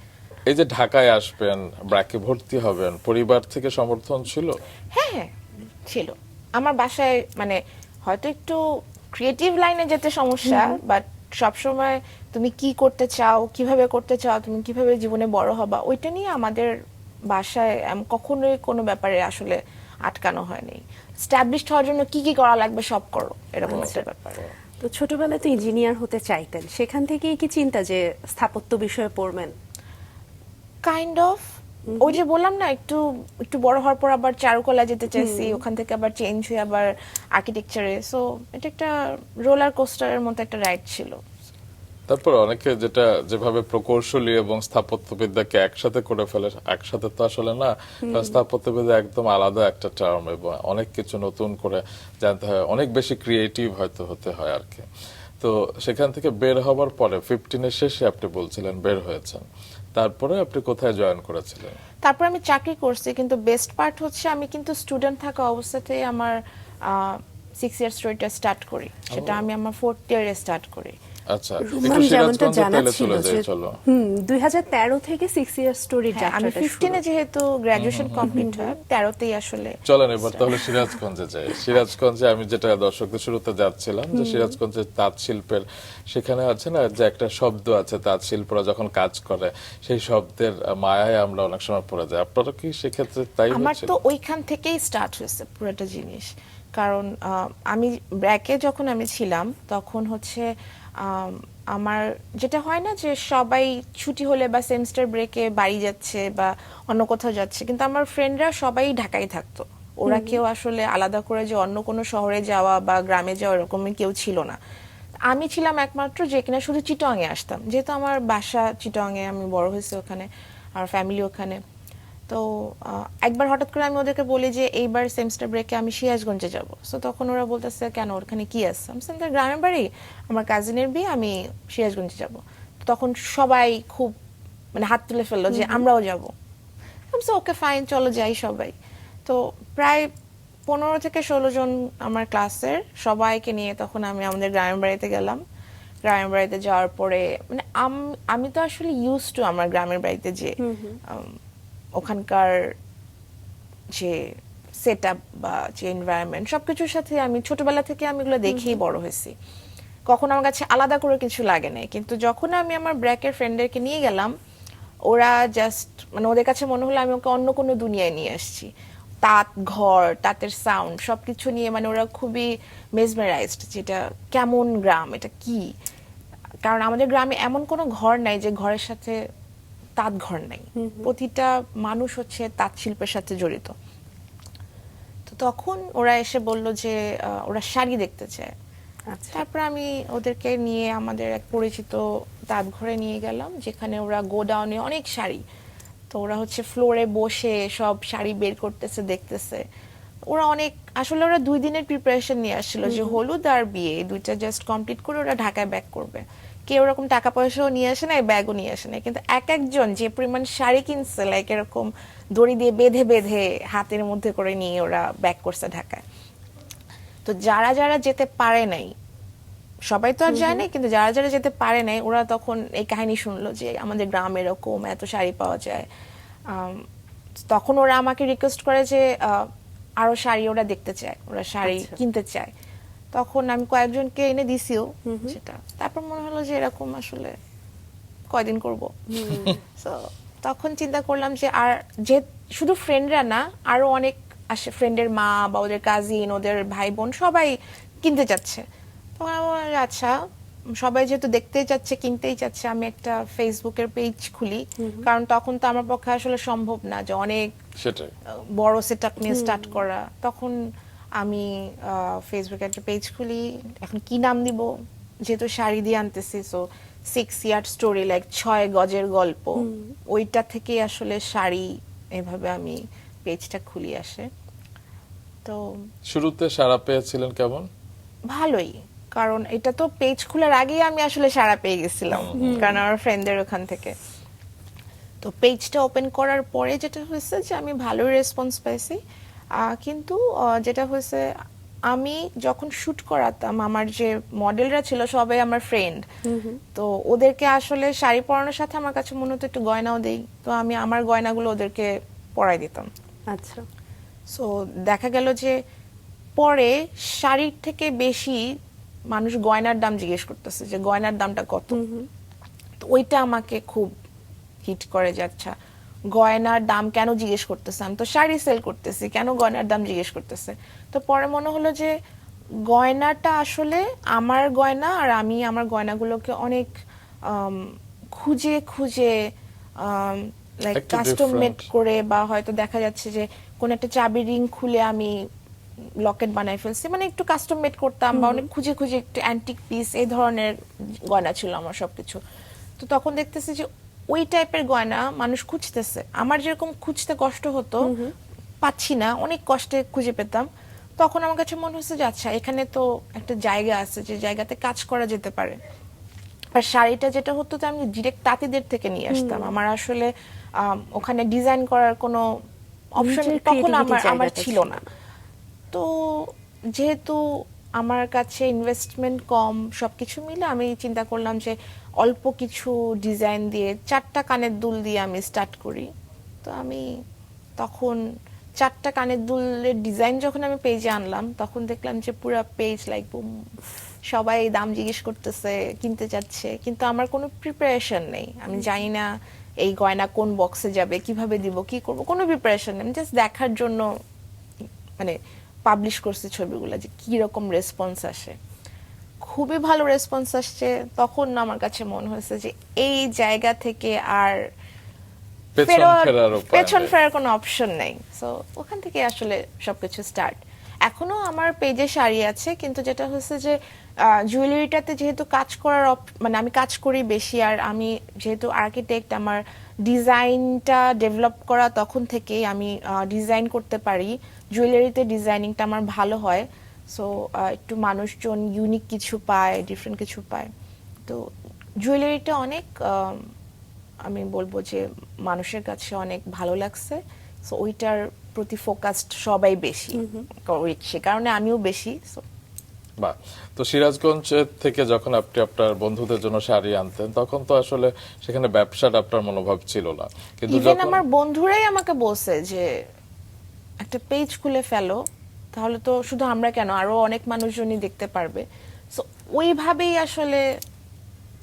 Speaker 2: এই যে ঢাকায় আসবেন, ব্র্যাকে ভর্তি হবেন, পরিবার থেকে সমর্থন ছিল?
Speaker 3: হ্যাঁ হ্যাঁ ছিল। আমার বাসায় মানে হয়তো একটু ক্রিয়েটিভ লাইনে যেতে সমস্যা, বাট সবসময় তুমি কি করতে চাও, কিভাবে করতে চাও, তুমি কিভাবে জীবনে বড় হবা, ওইটা নিয়ে আমাদের বাসায় কখনোই কোনো ব্যাপারে আসলে আটকানো হয়নি। স্ট্যাবলিশড হওয়ার জন্য কি কি করা লাগবে সব করো, এরকম একটা ব্যাপার।
Speaker 1: তো ছোটবেলায় তো ইঞ্জিনিয়ার হতে চাইতেন, সেখান থেকেই কি চিন্তা যে স্থাপত্য বিষয়ে পড়বেন?
Speaker 3: কাইন্ড অফ, ওই যে বললাম না, একটু একটু বড় হওয়ার পর আবার চারুকলা যেতে চাইছি, ওখান থেকে আবার চেঞ্জ হয়ে আবার আর্কিটেকচারে। সো এটা একটা রোলার কোস্টারের মতো একটা রাইড ছিল।
Speaker 2: তারপর অনেকে যেটা যেভাবে প্রকৌশলী এবং স্থাপত্যবিদ্যাকে একসাথে করে ফেলে, একসাথে তো আসলে না। স্থাপত্যবিদ্যা একদম আলাদা একটা টার্ম, এবং অনেক কিছু নতুন করে জানতে হয়, অনেক বেশি ক্রিয়েটিভ হয়তো হতে হয় আর কি। তো সেখান থেকে বের হবার পরে 15 এর শেষে আপনি বলছিলেন বের হয়েছেন, তারপরে আপনি কোথায় জয়েন করেছিলেন?
Speaker 3: তারপর আমি চাকরি করছি, কিন্তু বেস্ট পার্ট হচ্ছে আমি কিন্তু স্টুডেন্ট থাকা অবস্থাতেই আমার 6 ইয়ার স্টোরিটা স্টার্ট করি। সেটা আমি আমার 4th ইয়ারে স্টার্ট করি।
Speaker 2: আচ্ছা,
Speaker 1: রুমান
Speaker 2: একটু
Speaker 1: যেমনটা
Speaker 2: সিরাজগঞ্জে
Speaker 1: জানা
Speaker 2: তাহলে
Speaker 1: ছিল
Speaker 2: চলে যাই,
Speaker 1: যে
Speaker 2: চলো।
Speaker 1: 2013 থেকে 6 ইয়ার স্টোরির
Speaker 3: হ্যাঁ, আমি
Speaker 1: যাত্রাটা
Speaker 3: 15-এ যেহেতু গ্রাজুয়েশন কমপ্লিট হয়, 13তেই আসলে।
Speaker 2: চলেন এবার তাহলে সিরাজগঞ্জে যাই। সিরাজগঞ্জে আমি যেটা দর্শকদের শুরুতে যাচ্ছিলাম, যে সিরাজগঞ্জের তাঁত শিল্পের, সেখানে আছে না যে একটা শব্দ আছে, তাঁত শিল্পরা যখন কাজ করে সেই শব্দের মায়ায় আমরা অনেক সময় পড়ে যাই। আপনারা কি সেক্ষেত্রে তাই
Speaker 3: আমার
Speaker 2: হয়েছিল?
Speaker 3: তো ওইখান থেকেই স্টার্ট হয়েছে পুরোটা জিনিস। কারণ আমি ব্র্যাকে যখন আমি ছিলাম, তখন হচ্ছে আমার যেটা হয় না যে সবাই ছুটি হলে বা সেমিস্টার ব্রেকে বাড়ি যাচ্ছে বা অন্য কোথাও যাচ্ছে, কিন্তু আমার ফ্রেন্ডরা সবাই ঢাকায় থাকতো। ওরা কেউ আসলে আলাদা করে যে অন্য কোনো শহরে যাওয়া বা গ্রামে যাওয়া এরকমই কেউ ছিল না। আমি ছিলাম একমাত্র যে কিনা শুধু চিটংয়ে আসতাম, যেহেতু আমার বাসা চিটংয়ে, আমি বড় হয়েছি ওখানে, আমার ফ্যামিলি ওখানে। তো একবার হঠাৎ করে আমি ওদেরকে বলি যে এইবার সেমিস্টার ব্রেকে আমি সিরাজগঞ্জে যাব। সো তখন ওরা বলতেছে কেন, ওখানে কি আছে? আমি বললাম গ্রামের বাড়ি, আমার কাজিনের বিয়ে, আমি সিরাজগঞ্জে যাব। তখন সবাই খুব মানে হাত তুলে ফেললো যে আমরাও যাব। আমি বলছি ওকে ফাইন, চলো যাই সবাই। তো প্রায় 15 থেকে 16 জন আমার ক্লাসের, সবাইকে নিয়ে তখন আমি আমাদের গ্রামের বাড়িতে গেলাম। গ্রামের বাড়িতে যাওয়ার পরে মানে আমি তো আসলে ইউজ টু আমার গ্রামের বাড়িতে যে ওখানকার যে সেট আপ বা যে এনভায়রনমেন্ট, সবকিছুর সাথে আমি ছোটবেলা থেকে আমি এগুলো দেখেই বড় হয়েছি। কখনো আমার কাছে আলাদা করে কিছু লাগে না, কিন্তু যখন আমি আমার ব্র্যাকের ফ্রেন্ডদেরকে নিয়ে গেলাম, ওরা জাস্ট মানে ওদের কাছে মনে হলো আমি ওকে অন্য কোনো দুনিয়ায় নিয়ে আসছি। তাঁত ঘর, তাঁতের সাউন্ড সবকিছু নিয়ে মানে ওরা খুবই মেসমেরাইজড, যেটা কেমন গ্রাম, এটা কি। কারণ আমাদের গ্রামে এমন কোনো ঘর নাই যে ঘরের সাথে তাঁত ঘর নাই, প্রতিটা মানুষ হচ্ছে তাঁত শিল্পের সাথে জড়িত। তো তখন ওরা এসে বলল যে ওরা শাড়ি দেখতে চায়।
Speaker 1: আচ্ছা।
Speaker 3: তারপর আমি ওদেরকে নিয়ে আমাদের এক পরিচিত তাঁত ঘরে নিয়ে গেলাম, যেখানে ওরা গোডাউনে অনেক শাড়ি, তো ওরা হচ্ছে ফ্লোরে বসে সব শাড়ি বের করতেছে, দেখতেছে। ওরা অনেক, আসলে ওরা 2 দিনের প্রিপারেশন নিয়ে আসছিল যে হলুদ আর বিয়ে এই দুইটা জাস্ট কমপ্লিট করে ওরা ঢাকায় ব্যাক করবে। কেউ ওরকম টাকা পয়সাও নিয়ে আসে নাই, ব্যাগও নিয়ে আসে নাই, কিন্তু এক একজন যে পরিমাণ শাড়ি কিনছে, লাইক এরকম দড়ি দিয়ে বেঁধে বেঁধে হাতের মধ্যে করে নিয়ে ওরা ব্যাক করছে ঢাকায়। তো যারা যারা যেতে পারে নাই, সবাই তো আর যায় নাই, কিন্তু যারা যারা যেতে পারে নাই ওরা তখন এই কাহিনী শুনলো যে আমাদের গ্রামে এরকম এত শাড়ি পাওয়া যায়। তখন ওরা আমাকে রিকোয়েস্ট করে যে আরো শাড়ি ওরা দেখতে চায়, ওরা শাড়ি
Speaker 1: আচ্ছা।
Speaker 3: কিনতে চায়। তখন আমি কয়েকজনকে এনে দিছিও সেটা। তারপর মনে হলো যে এরকম আসলে কয়দিন করব, তো তখন চিন্তা করলাম যে আর যে শুধু ফ্রেন্ডরা না, আরো অনেক আসে, ফ্রেন্ডের মা বা ওদের কাজিন, ওদের ভাই বোন সবাই কিনতে চাচ্ছে। তখন আমি বললাম যে আচ্ছা, সবাই যেহেতু দেখতেই চাচ্ছে, কিনতেই চাচ্ছে, আমি একটা ফেসবুকের পেজ খুলি। কারণ তখন তো আমার পক্ষে আসলে সম্ভব না যে অনেক
Speaker 2: সেটাই।
Speaker 3: বড় সেটআপ নিয়ে স্টার্ট করা। তখন আমি ফেসবুকে একটা পেজ খুলি। এখন কি নাম দিব, যেহেতু শাড়ি দিয়ে আনতেছি, সো 6 ইয়ার্ড স্টোরি, লাইক 6 গজের গল্প, ওইটা থেকে আসলে শাড়ি, এভাবে আমি পেজটা খুলি আসে। তো
Speaker 2: শুরুতে সাড়া পেয়েছিলেন কেমন?
Speaker 3: ভালোই, কারণ এটা তো পেজ খোলার আগেই আমি আসলে সাড়া পেয়ে গেছিলাম, কারণ আমার ফ্রেন্ডদের ওখান থেকে। তো পেজটা ওপেন করার পরে যেটা হয়েছে যে আমি ভালো রেসপন্স পাইছি, কিন্তু যেটা হয়েছে, আমি যখন শুট করাতাম, আমার যে মডেলরা ছিল সবাই আমার ফ্রেন্ড, তো ওদেরকে আসলে শাড়ি পরানোর সাথে আমার কাছে মনে হতো একটু গয়নাও দেই, তো আমি আমার গয়নাগুলো ওদেরকে পরাই দিতাম।
Speaker 1: আচ্ছা।
Speaker 3: সো দেখা গেল যে পরে শাড়ির থেকে বেশি মানুষ গয়নার দাম জিজ্ঞেস করতেছে, যে গয়নার দামটা কত। তো ওইটা আমাকে খুব হিট করে, যে আচ্ছা গয়নার দাম কেন জিজ্ঞেস করতেছে, আমি তো শাড়ি সেল করতেছি, কেন গয়নার দাম জিজ্ঞেস করতেছে। তো পরে মনে হলো যে গয়নাটা আসলে আমার গয়না, আর আমি আমার গয়নাগুলোকে অনেক খুঁজে খুঁজে লাইক
Speaker 2: একটু
Speaker 3: কাস্টম মেড
Speaker 2: different।
Speaker 3: করে, বা হয়তো দেখা যাচ্ছে যে কোন একটা চাবি রিং খুলে আমি লকেট বানাই ফেলছি, মানে একটু কাস্টম মেড করতাম, বা অনেক খুঁজে খুঁজে একটু অ্যান্টিক পিস, এই ধরনের গয়না ছিল আমার সবকিছু। তো তখন দেখতেছি যে ওই টাইপের গয়না মানুষ খুঁজতেছে, আমার যেরকম খুঁজতে কষ্ট হতো, পাচ্ছি না, অনেক কষ্টে খুঁজে পেতাম। তখন আমার কাছে মনে হচ্ছে যে আচ্ছা, এখানে তো একটা জায়গা আছে, যে জায়গাতে কাজ করা যেতে পারে। আর শাড়িটা যেটা হতো, যে আমি ডিরেক্ট তাঁতিদের থেকে নিয়ে আসতাম, আমার আসলে ওখানে ডিজাইন করার কোনো অপশন
Speaker 1: নিজের
Speaker 3: তখন
Speaker 1: creativity
Speaker 3: আমার
Speaker 1: জায়গাটা
Speaker 3: ছিল না। তো যেহেতু আমার কাছে ইনভেস্টমেন্ট কম, সবকিছু মিলে আমি চিন্তা করলাম যে অল্প কিছু ডিজাইন দিয়ে 4টা কানের দুল দিয়ে আমি স্টার্ট করি। তো আমি তখন 4টা কানের দুলের ডিজাইন যখন আমি পেজে আনলাম, তখন দেখলাম যে পুরো পেজ লাইক বুম, সবাই দাম জিজ্ঞেস করতেছে, কিনতে যাচ্ছে, কিন্তু আমার কোনো প্রিপারেশন নেই। আমি জানি না এই গয়না কোন বক্সে যাবে, কিভাবে দিব, কি করব, কোনো প্রিপারেশন নেই। আমি জাস্ট দেখার জন্য মানে পাবলিশ করছি ছবিগুলো, যে কি রকম রেসপন্স আসে। খুবই ভালো রেসপন্স আসছে। তখন আমার কাছে মনে হয়েছে যে এই জায়গা থেকে আর পেছন ফেরার কোনো অপশন নেই। সো ওখান থেকে আসলে সবকিছু স্টার্ট। এখনো আমার পেজে শাড়ি আছে, কিন্তু যেটা হচ্ছে যে জুয়েলারিটাতে যেহেতু কাজ করার মানে আমি কাজ করি বেশি, আর আমি যেহেতু আর্কিটেক্ট, আমার ডিজাইনটা ডেভেলপ করা তখন থেকেই, আমি ডিজাইন করতে পারি, জুয়েলারিতে ডিজাইনিংটা আমার ভালো হয়। সো একটু মানুষজন ইউনিক কিছু পায়, ডিফারেন্ট কিছু পায়। তো জুয়েলারিটা অনেক আমি বলবো যে মানুষের কাছে অনেক ভালো লাগছে। সো ওইটার প্রতি ফোকাসড সবাই বেশি, সে কারণে আমিও বেশি।
Speaker 2: বাহ। তো সিরাজগঞ্জ থেকে যখন আপনি আপনার বন্ধুদের জন্য শাড়ি আনতেন, তখন তো আসলে সেখানে ব্যবসাটা আপনার মনোভাব ছিল না, কিন্তু
Speaker 3: ইভেন
Speaker 2: যখন
Speaker 3: আমার বন্ধুরাই আমাকে বলছে যে একটা পেজ খুলে ফেলো, তাহলে তো শুধু আমরা কেন, আরো অনেক মানুষজনই দেখতে পারবে। সো ওইভাবেই আসলে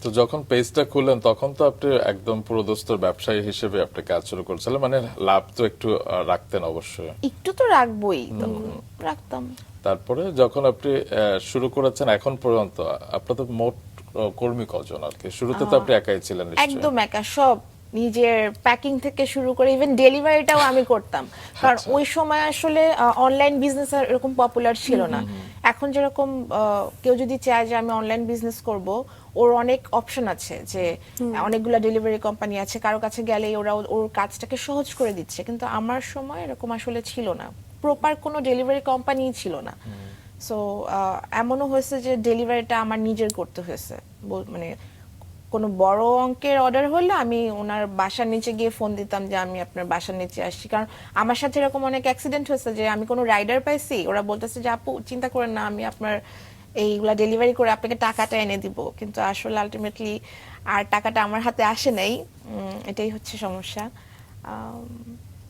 Speaker 2: তো যখন পেজটা খুললেন তখন তো আপনি একদম পুরোদস্তুর ব্যবসায়ী হিসেবে আপনি কাজ শুরু করছিলেন, মানে লাভ তো একটু রাখতেন অবশ্যই।
Speaker 3: একটু তো রাখবোই, তখন রাখতাম।
Speaker 2: তারপরে যখন আপনি শুরু করেছেন এখন পর্যন্ত আপনাদের মোট কর্মী কজন আর কি? শুরুতে তো আপনি একাই ছিলেন নিশ্চয়ই।
Speaker 3: একদম একা, সব নিজের প্যাকিং থেকে শুরু করে ইভেন ডেলিভারিটাও আমি করতাম, কারণ ওই সময় আসলে অনলাইন বিজনেস এরকম পপুলার ছিল না। এখন যেরকম কেউ যদি চায় যে আমি অনলাইন বিজনেস করব, ওর অনেক অপশন আছে, যে অনেকগুলো ডেলিভারি কোম্পানি আছে, কারো কাছে গেলেই ওরা ওর কাজটাকে সহজ করে দিচ্ছে। কিন্তু আমার সময় এরকম আসলে ছিল না, প্রপার কোনো ডেলিভারি কোম্পানি ছিল না। সো এমনও হয়েছে যে ডেলিভারিটা আমার নিজের করতে হয়েছে, মানে কোনো বড় অঙ্কের অর্ডার হলে আমি ওনার বাসার নিচে গিয়ে ফোন দিতাম যে আমি আপনার বাসার নিচে আসছি। কারণ আমার সাথে এরকম অনেক অ্যাক্সিডেন্ট হয়েছে যে আমি কোনো রাইডার পাইছি, ওরা বলতেছে যে আপু চিন্তা করেন না, আমি আপনার এইগুলা ডেলিভারি করে আপনাকে টাকাটা এনে দিব, কিন্তু আসলে আলটিমেটলি আর টাকাটা আমার হাতে আসে নাই। এটাই হচ্ছে সমস্যা।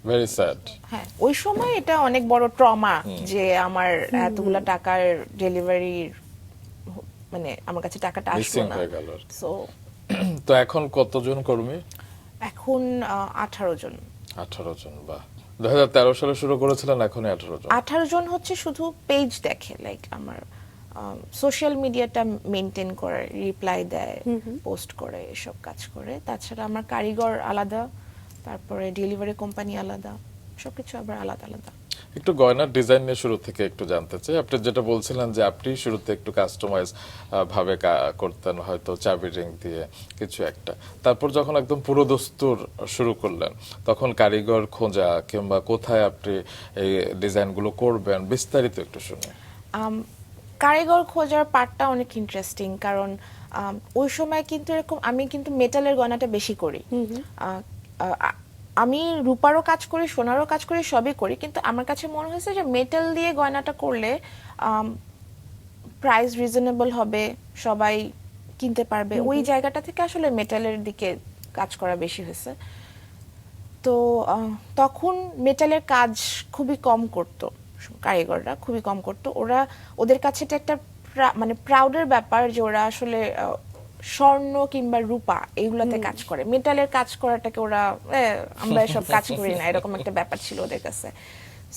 Speaker 2: Very sad.
Speaker 3: হ্যাঁ, ওই সময় এটা অনেক বড় ট্রমা যে আমার এতগুলা টাকার ডেলিভারির মানে আমার কাছে টাকাটা আসলো
Speaker 2: মিসিং
Speaker 3: না।
Speaker 2: হয়ে গেল।
Speaker 3: সো
Speaker 2: তো এখন কতজন কর্মী?
Speaker 3: এখন 18 জন।
Speaker 2: 18 জন। বাহ, 2013 সালে শুরু করেছিলেন, এখন 18 জন।
Speaker 3: 18 জন হচ্ছে শুধু পেজ দেখে, লাইক আমার সোশ্যাল মিডিয়াটা মেনটেন করে, রিপ্লাই দেয়, পোস্ট করে, এসব কাজ করে। তাছাড়া আমার কারিগর আলাদা, তারপরে ডেলিভারি কোম্পানি আলাদা, সবকিছু আবার আলাদা আলাদা।
Speaker 2: একটু গয়নার ডিজাইন নিয়ে শুরু থেকে একটু জানতে চাই। আপনি যেটা বলছিলেন যে আপনি শুরুতে একটু কাস্টমাইজ ভাবে করতেন, হয়তো চাবি রিং দিয়ে কিছু একটা, তারপর যখন একদম পুরো দস্তুর শুরু করলেন তখন কারিগর খোঁজা কিংবা কোথায় আপনি এই ডিজাইনগুলো করবেন, বিস্তারিত একটু শুনি।
Speaker 3: কারিগর খোঁজার পার্টটা অনেক ইন্টারেস্টিং, কারণ ওই সময় কিন্তু এরকম আমি কিন্তু মেটালের গয়নাটা বেশি করি। আমি রূপারও কাজ করি, সোনারও কাজ করি, সবই করি, কিন্তু আমার কাছে মনে হয়েছে যে মেটাল দিয়ে গয়নাটা করলে প্রাইস রিজনেবল হবে, সবাই কিনতে পারবে। ওই জায়গাটা থেকে আসলে মেটালের দিকে কাজ করা বেশি হয়েছে। তো তখন মেটালের কাজ খুবই কম করতো, কারিগররা খুবই কম করতো। ওদের কাছে এটা একটা মানে প্রাউডের ব্যাপার যে ওরা আসলে স্বর্ণ কিংবা রূপা এইগুলাতে কাজ করে, মেটালের কাজ করাটাকে ওরা আমরা এসব কাজ করি না, এরকম একটা ব্যাপার ছিল ওদের কাছে।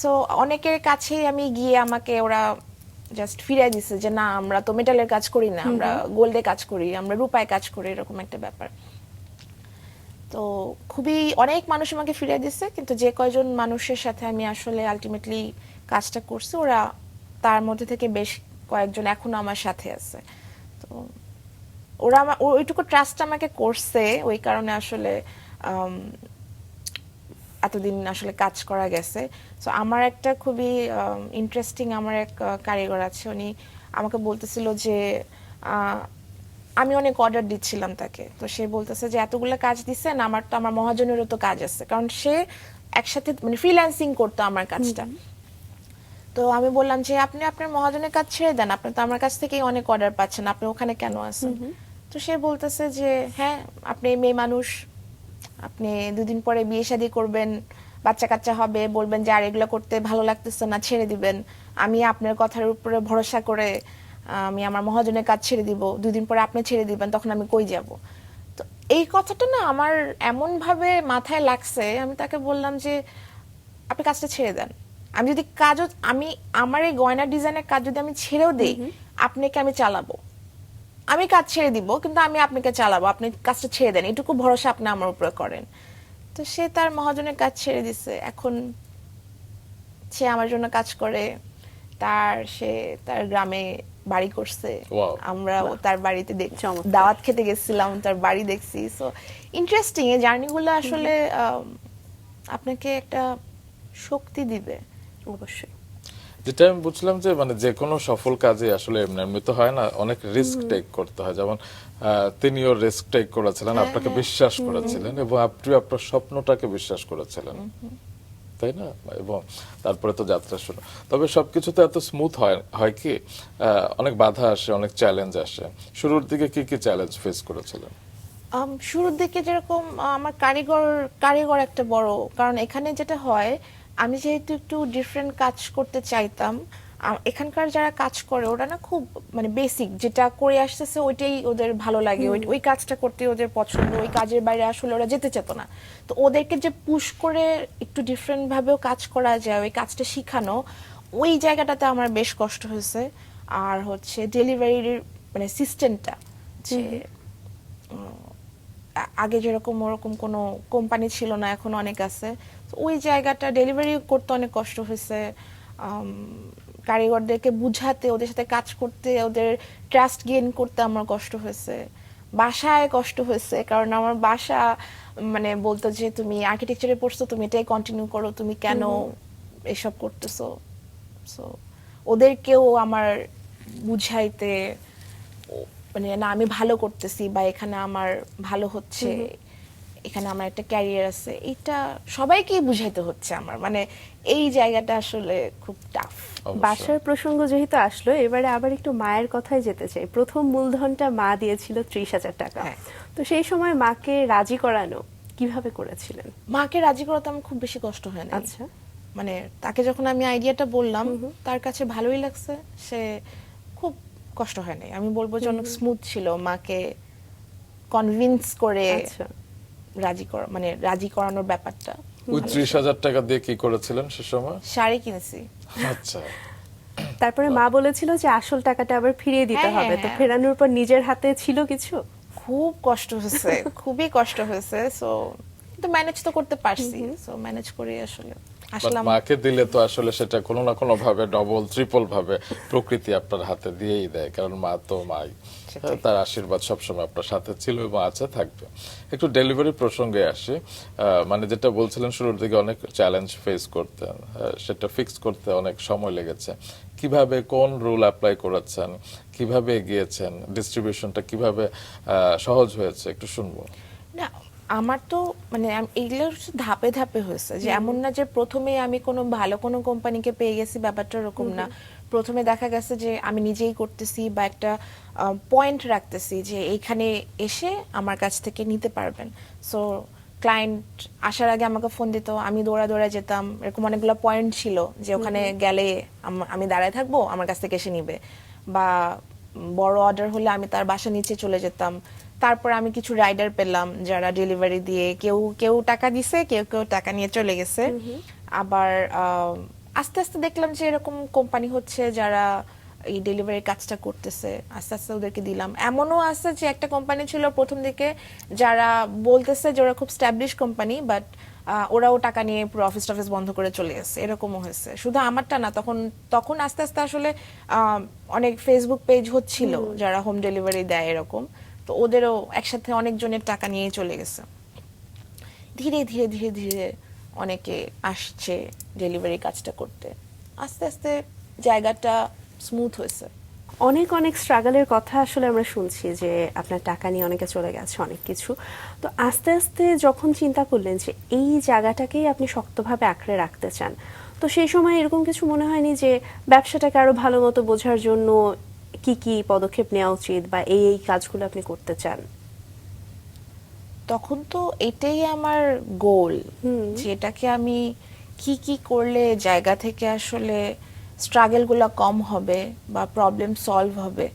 Speaker 3: সো অনেকের কাছেই আমি গিয়ে আমাকে ওরা জাস্ট ফিরাই দিছে যে না, আমরা তো মেটালের কাজ করি না, আমরা গোল্ডে কাজ করি, আমরা রূপায় কাজ করি, এরকম একটা ব্যাপার। তো খুবই অনেক মানুষ আমাকে ফিরিয়ে দিচ্ছে, কিন্তু যে কয়জন মানুষের সাথে আমি আসলে আলটিমেটলি কাজটা করছি, ওরা তার মধ্যে থেকে বেশ কয়েকজন এখনো আমার সাথে আছে। তো ওরা ওইটুকু ট্রাস্ট আমাকে করছে, ওই কারণে আসলে এতদিন আসলে কাজ করা গেছে। সো আমার একটা খুবই ইন্টারেস্টিং, আমার এক কারিগর আছে, উনি আমাকে বলতেছিল যে আমি অনেক অর্ডার দিচ্ছিলাম তাকে, তো সে বলতেছে যে এতগুলো কাজ দিচ্ছেন, আমার তো আমার মহাজনেরও তো কাজ আছে, কারণ সে একসাথে মানে ফ্রিল্যান্সিং করতো আমার কাজটা। তো আমি বললাম যে আপনি আপনার মহাজনের কাজ ছেড়ে দেন, আপনি তো আমার কাছ থেকেই অনেক অর্ডার পাচ্ছেন, আপনি ওখানে কেন আছেন? তো সে বলতেছে যে হ্যাঁ, আপনি মেয়ে মানুষ, আপনি 2 দিন পরে বিয়ে শাদী করবেন, বাচ্চা কাচ্চা হবে, বলবেন যে আর এগুলো করতে ভালো লাগতেছে না, ছেড়ে দিবেন। আমি আপনার কথার উপরে ভরসা করে আমি আমার মহাজনের কাজ ছেড়ে দিব, 2 দিন পরে আপনি ছেড়ে দিবেন, তখন আমি কই যাব? তো এই কথাটা না আমার এমন ভাবে মাথায় লাগছে, আমি তাকে বললাম যে আপনি কাজটা ছেড়ে দেন, আমি যদি কাজও আমি আমার এই গয়না ডিজাইনের কাজ যদি আমি ছেড়েও দেই, আপনাকে আমি চালাবো, আমি কাজ ছেড়ে দিব, কিন্তু আমি আপনাকে চালাবো, আপনি কাজটা ছেড়ে দেন, এটুকু ভরসা আপনি আমার উপরে করেন। তো সে তার মহাজনের কাজ ছেড়ে দিছে, এখন সে আমার জন্য কাজ করে, সে তার গ্রামে বাড়ি করছে।
Speaker 2: Wow.
Speaker 3: আমরা তার বাড়িতে
Speaker 1: চমৎকার।
Speaker 3: দাওয়াত খেতে গেছিলাম, তার বাড়ি দেখছি। সো ইন্টারেস্টিং, এই জার্নিগুলো আসলে আপনাকে একটা শক্তি দিবে।
Speaker 1: অবশ্যই।
Speaker 2: যেটা আমি বুঝলাম যে মানে যে কোনো সফল কাজে আসলে এমনিতে হয় না, অনেক রিস্ক টেক করতে হয়। যেমন তিনিও রিস্ক টেক করেছিলেন, আপনাকে বিশ্বাস করেছিলেন এবং আপনি আপনার স্বপ্নটাকে বিশ্বাস করেছিলেন, তাই না? এবং তারপরে তো যাত্রা শুরু। তবে সবকিছুতে এত স্মুথ হয় কি, অনেক বাধা আসে, অনেক চ্যালেঞ্জ আসে। শুরুর দিকে কি কি চ্যালেঞ্জ ফেস করেছিলেন?
Speaker 3: শুরুর দিকে যেরকম আমার কারিগর একটা বড়, কারণ এখানে যেটা হয়, আমি যেহেতু একটু ডিফারেন্ট কাজ করতে চাইতাম, এখানকার যারা কাজ করে ওরা না খুব মানে বেসিক যেটা করে আসতেছে ওইটাই ওদের ভালো লাগে, ওই কাজটা করতে ওদের পছন্দ, ওই কাজের বাইরে আসলে ওরা যেতে চেত না। তো ওদেরকে যে পুশ করে একটু ডিফারেন্ট ভাবেও কাজ করা যায়, ওই কাজটা শিখানো, ওই জায়গাটাতে আমার বেশ কষ্ট হয়েছে। আর হচ্ছে ডেলিভারির মানে সিস্টেমটা যে আগে যেরকম ওরকম কোনো কোম্পানি ছিল না, এখন অনেক আছে। তো ওই জায়গাটা ডেলিভারি করতে অনেক কষ্ট হয়েছে, কারিগরদেরকে বুঝাতে, ওদের সাথে কাজ করতে, ওদের ট্রাস্ট গেইন করতে আমার কষ্ট হয়েছে। বাসায় কষ্ট হয়েছে, কারণ আমার বাসা মানে বলতো যে তুমি আর্কিটেকচারে পড়ছো, তুমি এটাই কন্টিনিউ করো, তুমি কেন এসব করতেছো। সো ওদেরকেও আমার বুঝাইতে মানে না আমি ভালো করতেছি বা এখানে আমার ভালো হচ্ছে, এখানে আমার একটা ক্যারিয়ার আছে, এটা সবাইকেই বুঝাইতে হচ্ছে আমার। মানে এই জায়গাটা আসলে খুব টাফ।
Speaker 1: বাসার প্রসঙ্গ যেহেতু আসলো, এবারে আবার একটু মায়ের কথায় যেতে চাই। প্রথম মূলধনটা মা দিয়েছিল 30,000 টাকা।
Speaker 3: হ্যাঁ।
Speaker 1: তো সেই সময় মাকে রাজি করানো কিভাবে করেছিলেন?
Speaker 3: মাকে রাজি করাতে আমার খুব বেশি কষ্ট হয় না।
Speaker 1: আচ্ছা।
Speaker 3: মানে তাকে যখন আমি আইডিয়াটা বললাম তার কাছে ভালোই লাগছে, সে খুব কষ্ট হয় নাই। আমি বলবো যে অনেক স্মুথ ছিল মাকে কনভিন্স করে
Speaker 1: আচ্ছা।
Speaker 3: মানে রাজি করানোর ব্যাপারটা।
Speaker 2: ওই 30,000 টাকা দিয়ে কি করেছিলেন সে সময়?
Speaker 3: শাড়ি কিনেছি।
Speaker 2: আচ্ছা,
Speaker 1: তারপরে মা বলেছিল যে আসল টাকাটা আবার ফিরিয়ে দিতে
Speaker 3: হ্যাঁ,
Speaker 1: হবে। তো
Speaker 3: হ্যাঁ।
Speaker 1: ফেরানোর পর নিজের হাতে ছিল কিছু?
Speaker 3: খুব কষ্ট হয়েছে, খুবই কষ্ট হয়েছে। সো কিন্তু ম্যানেজ তো করতে পারছি। সো ম্যানেজ করে আসলে
Speaker 2: বাট
Speaker 3: আসলাম।
Speaker 2: মাকে দিলে তো আসলে সেটা কোনো না কোনো ভাবে ডবল ট্রিপল ভাবে প্রকৃতি আপনার হাতে দিয়েই দেয়, কারণ মা তো মাই,
Speaker 3: সেটাই।
Speaker 2: তার আশীর্বাদ সবসময় আপনার সাথে ছিল এবং আছে, থাকবে। একটু ডেলিভারি প্রসঙ্গে আসি। মানে যেটা বলছিলেন শুরুর দিকে অনেক চ্যালেঞ্জ ফেস করতেন, সেটা ফিক্স করতে অনেক সময় লেগেছে। কিভাবে কোন রুল অ্যাপ্লাই করেছেন, কিভাবে এগিয়েছেন, ডিস্ট্রিবিউশনটা কিভাবে সহজ হয়েছে একটু শুনবো।
Speaker 3: না আমার তো মানে এইগুলো হচ্ছে ধাপে ধাপে হয়েছে, যে এমন না যে প্রথমে আমি কোনো ভালো কোনো কোম্পানিকে পেয়ে গেছি, ব্যাপারটা এরকম না। প্রথমে দেখা গেছে যে আমি নিজেই করতেছি বা একটা পয়েন্ট রাখতেছি যে এইখানে এসে আমার কাছ থেকে নিতে পারবেন। সো ক্লায়েন্ট আসার আগে আমাকে ফোন দিত, আমি দৌড়া দৌড়া যেতাম। এরকম অনেকগুলো পয়েন্ট ছিল যে ওখানে গেলে আমি দাঁড়ায় থাকবো, আমার কাছ থেকে এসে নিবে। বা বড় অর্ডার হলে আমি তার বাসা নিচে চলে যেতাম। তারপর আমি কিছু রাইডার পেলাম যারা ডেলিভারি দিয়ে কেউ কেউ টাকা দিছে, কেউ কেউ টাকা নিয়ে চলে গেছে। আবার আস্তে আস্তে দেখলাম যে এরকম কোম্পানি হচ্ছে যারা এই ডেলিভারির কাজটা করতেছে, আস্তে আস্তে ওদেরকে দিলাম। এমনও আছে যে একটা কোম্পানি ছিল প্রথম দিকে যারা বলতেছে যে ওরা খুব স্ট্যাবলিশ কোম্পানি, বাট ওরাও টাকা নিয়ে পুরো অফিস টফিস বন্ধ করে চলে গেছে, এরকমও হয়েছে। শুধু আমারটা না, তখন আস্তে আস্তে আসলে অনেক ফেসবুক পেজ হচ্ছিল যারা হোম ডেলিভারি দেয় এরকম। তো ওদেরও একসাথে অনেকজনের টাকা নিয়ে চলে গেছে। ধীরে ধীরে ধীরে ধীরে অনেকে আসছে ডেলিভারি কাজটা করতে, আস্তে আস্তে জায়গাটা স্মুথ হয়েছে।
Speaker 1: অনেক অনেক স্ট্রাগলের কথা আসলে আমরা শুনছি যে আপনার টাকা নিয়ে অনেকে চলে গেছে, অনেক কিছু। তো আস্তে আস্তে যখন চিন্তা করলেন যে এই জায়গাটাকেই আপনি শক্তভাবে আঁকড়ে রাখতে চান, তো সেই সময় এরকম কিছু মনে হয়নি যে ব্যবসাটাকে আরো ভালো মতো বোঝার জন্য কি কি পদক্ষেপ নেওয়া উচিত বা এই এই কাজগুলো আপনি করতে চান?
Speaker 3: তখন তো এটাই আমার গোল, যেটাকে আমি কি কি করলে জায়গা থেকে আসলে স্ট্রাগলগুলো কম হবে বা প্রবলেম সলভ হবে।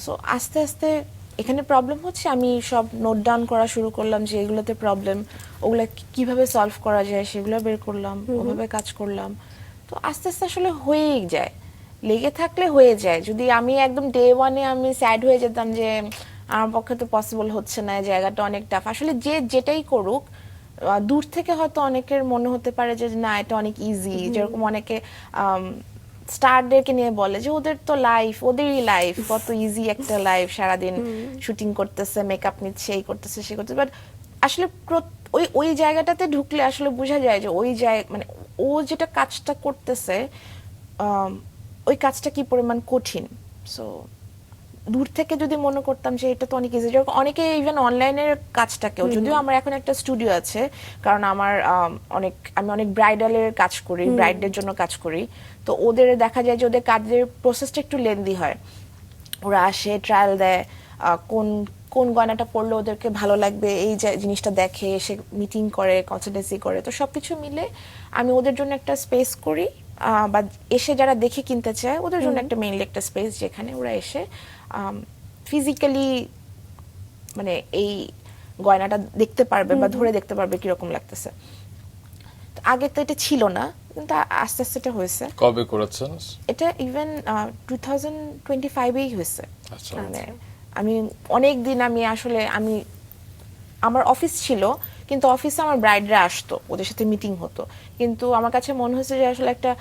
Speaker 3: সো আস্তে আস্তে এখানে প্রবলেম হচ্ছে, আমি সব নোট ডাউন করা শুরু করলাম যে এগুলোতে প্রবলেম, ওগুলো কিভাবে সলভ করা যায় সেগুলো বের করলাম, ওভাবে কাজ করলাম। তো আস্তে আস্তে আসলে হয়েই যায়, লেগে থাকলে হয়ে যায়। যদি আমি একদম ডে ওয়ানে আমি স্যাড হয়ে যেতাম যে আমার পক্ষে তো পসিবল হচ্ছে না, জায়গাটা অনেক টাফ, আসলে যে যেটাই করুক দূর থেকে হয়তো অনেকের মনে হতে পারে যে না এটা অনেক ইজি। যেরকম অনেকে স্টারদেরকে নিয়ে বলে যে ওদের তো লাইফ, ওদেরই লাইফ, কত ইজি একটা লাইফ, সারাদিন শুটিং করতেছে, মেকআপ নিচ্ছে, এই করতেছে সে করতেছে। বাট আসলে ওই ওই জায়গাটাতে ঢুকলে আসলে বোঝা যায় যে ওই মানে ও যেটা কাজটা করতেছে ওই কাজটা কি পরিমাণ কঠিন। সো দূর থেকে যদি মনে করতাম যে এটা তো অনেক ইজি, যেরকম অনেকে ইভেন অনলাইনের কাজটাকেও, যদিও আমার এখন একটা স্টুডিও আছে, কারণ আমার আমি অনেক ব্রাইডালের কাজ করি, ব্রাইডদের জন্য কাজ করি। তো ওদের দেখা যায় যে ওদের কাজের প্রসেসটা একটু লেন্দি হয়। ওরা আসে, ট্রায়াল দেয়, কোন কোন গয়নাটা পরলে ওদেরকে ভালো লাগবে এই জিনিসটা দেখে, এসে মিটিং করে, কনসালটেন্সি করে। তো সবকিছু মিলে আমি ওদের জন্য একটা স্পেস করি, বা এসে যারা দেখে কিনতে চায় ওদের জন্য একটা মেইনলি একটা স্পেস যেখানে ওরা এসে ফিজিক্যালি মানে এই গয়নাটা দেখতে পারবে বা ধরে দেখতে পারবে কিরকম লাগতেছে। তো আগে তো এটা ছিল না, কিন্তু আস্তে আস্তে এটা হয়েছে।
Speaker 2: কবে করেছেন?
Speaker 3: এটা ইভেন 2025-এই হয়েছে।
Speaker 2: আচ্ছা।
Speaker 3: মানে আমি অনেক দিন আমি আমার অফিস ছিল, কিন্তু অফিসে আমার ব্রাইডরা আসতো, ওদের সাথে মিটিং হতো, কিন্তু আমার কাছে মনে হয়েছে যে আসলে একটা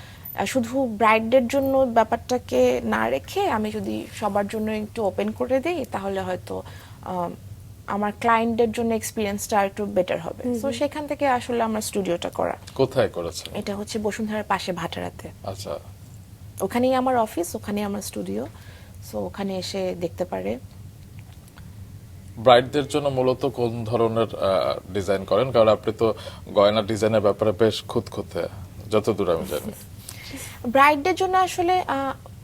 Speaker 3: শুধু ব্রাইডদের জন্য ব্যাপারটাকে না রেখে আমি যদি সবার জন্য একটু ওপেন করে দেই তাহলে হয়তো আমার ক্লায়েন্টদের জন্য এক্সপিরিয়েন্সটা আর একটু বেটার হবে। তো সেখান থেকে আসলে আমার স্টুডিওটা করা।
Speaker 2: কোথায় করেছেন?
Speaker 3: এটা হচ্ছে বসুন্ধরার পাশে ভাটারাতে।
Speaker 2: আচ্ছা।
Speaker 3: ওখানেই আমার অফিস, ওখানেই আমার স্টুডিও, সো ওখানে এসে দেখতে পারে।
Speaker 2: ব্রাইডদের জন্য মূলত কোন ধরনের ডিজাইন করেন? কারণ আপনি তো গয়না ডিজাইনের ব্যাপারে বেশ খুঁতখুঁতে, যতদূর আমি জানি।
Speaker 3: ব্রাইডদের জন্য আসলে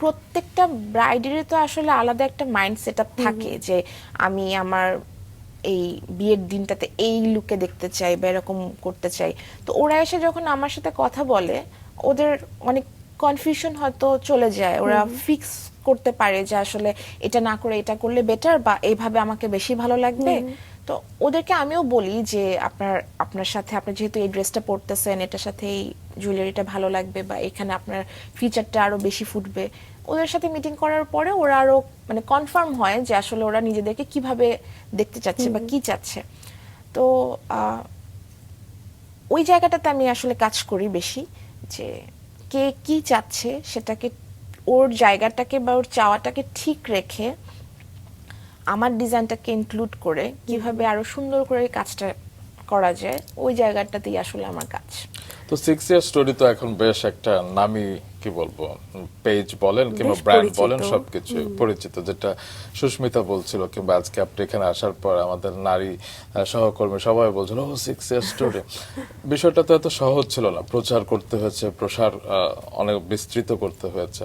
Speaker 3: প্রত্যেকটা ব্রাইডেরই তো আসলে আলাদা একটা মাইন্ড সেট আপ থাকে যে আমি আমার এই বিয়ের দিনটাতে এই লুকে দেখতে চাই বা এরকম করতে চাই। তো ওরা এসে যখন আমার সাথে কথা বলে ওদের অনেক কনফিউশন হয়তো চলে যায়, ওরা ফিক্স করতে পারে যে আসলে এটা না করে এটা করলে বেটার বা এইভাবে আমাকে বেশি ভালো লাগবে। তো ওদেরকে আমিও বলি যে আপনার সাথে আপনি যেহেতু এই ড্রেসটা পরতেছেন এটার সাথে এই জুয়েলারিটা ভালো লাগবে বা এখানে আপনার ফিচারটা আরো বেশি ফুটবে। ওদের সাথে মিটিং করার পরে ওরা আরো মানে কনফার্ম হয় যে আসলে ওরা নিজেদেরকে কিভাবে দেখতে চাচ্ছে বা কি চাচ্ছে। তো ওই জায়গাটাতে আমি আসলে কাজ করি বেশি, যে কে কি চাচ্ছে সেটাকে ওর জায়গাটাকে বা ওর চাওয়াটাকে ঠিক রেখে আমার ডিজাইনটাকে ইনক্লুড করে কিভাবে আরো সুন্দর করে কাজটা করা যায়, ওই জায়গাটাতেই আসলে আমার কাজ।
Speaker 2: তো 6 ইয়ার স্টোরি তো এখন বেশ একটা নামি কি বলবো পেজ বলেন কিংবা
Speaker 1: বেশ
Speaker 2: ব্র্যান্ড
Speaker 1: পরিচিত।
Speaker 2: বলেন সবকিছু পরিচিত, যেটা সুস্মিতা বলছিল কিংবা আজকে আপনি এখানে আসার পর আমাদের নারী সহকর্মী সবাই বলছিল ও 6 ইয়ার স্টোরি। বিষয়টা তো এত সহজ ছিল না, প্রচার করতে হয়েছে, প্রসার অনেক বিস্তৃত করতে হয়েছে।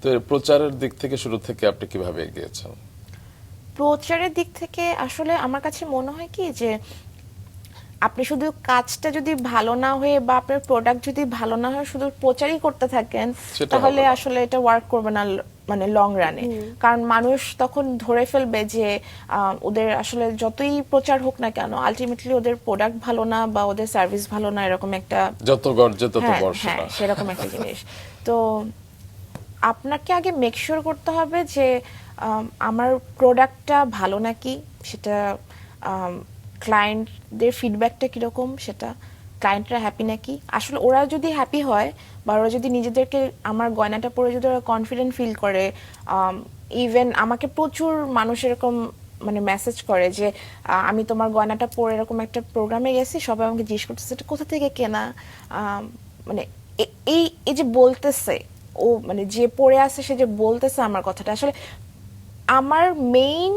Speaker 2: তো এর প্রচারের দিক থেকে শুরু থেকে আপনি কিভাবে এগিয়েছেন?
Speaker 3: প্রচারের দিক থেকে আসলে আমার কাছে মনে হয় কি যে আপনি শুধু কাজটা যদি ভালো না হয়ে বা আপনার প্রোডাক্ট যদি ভালো না হয় শুধু প্রচারই করতে থাকেন
Speaker 2: সেটা
Speaker 3: তাহলে
Speaker 2: হবে না।
Speaker 3: আসলে এটা ওয়ার্ক করবে না মানে লং রানে। কারণ মানুষ তখন ধরে ফেলবে যে ওদের আসলে যতই প্রচার হোক না কেন আলটিমেটলি ওদের প্রোডাক্ট ভালো না বা ওদের সার্ভিস ভালো না, এরকম একটা
Speaker 2: যত গর্জে তত
Speaker 3: হ্যাঁ
Speaker 2: বর্ষা
Speaker 3: হ্যাঁ
Speaker 2: না।
Speaker 3: সেরকম একটা জিনিস। তো আপনাকে আগে মেক শিওর করতে হবে যে আমার প্রোডাক্টটা ভালো নাকি, সেটা ক্লায়েন্টদের ফিডব্যাকটা কিরকম, সেটা ক্লায়েন্টরা হ্যাপি নাকি। আসলে ওরা যদি হ্যাপি হয় বা ওরা যদি নিজেদেরকে আমার গয়নাটা পরে যদি ওরা কনফিডেন্ট ফিল করে, ইভেন আমাকে প্রচুর মানুষ এরকম মানে মেসেজ করে যে আমি তোমার গয়নাটা পরে এরকম একটা প্রোগ্রামে গেছি, সবাই আমাকে জিজ্ঞেস করতেছে এটা কোথা থেকে কেনা। মানে এই এই যে বলতেছে ও মানে যে পড়ে আছে সে যে বলতেছে আমার কথাটা, আসলে আমার মেইন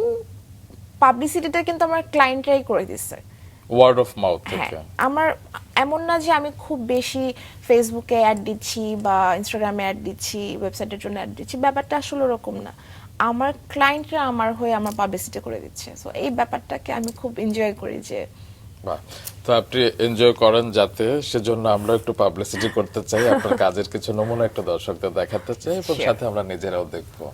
Speaker 3: পাবলিসিটিটা কিন্তু আমার ক্লায়েন্টরাই করে দিচ্ছে।
Speaker 2: ওয়ার্ড অফ মাউথ
Speaker 3: হ্যাঁ,
Speaker 2: থেকে।
Speaker 3: আমার এমন না যে আমি খুব বেশি ফেসবুকে অ্যাড দিচ্ছি বা ইনস্টাগ্রামে অ্যাড দিচ্ছি, ওয়েবসাইটের জন্য অ্যাড দিচ্ছি, ব্যাপারটা আসলে ওরকম না। আমার ক্লায়েন্টরা আমার হয়ে আমার পাবলিসিটি করে দিচ্ছে, সো এই ব্যাপারটাকে আমি খুব এনজয় করি যে
Speaker 2: বাহ, তো আপনি এনজয় করেন যাতে, সেজন্য আমরা একটু পাবলিসিটি করতে চাই, আপনার কাজের কিছু নমুনা একটু দর্শকদের দেখাতে চাই এবং
Speaker 3: Sure.
Speaker 2: সাথে আমরা নিজেরাও দেখবো।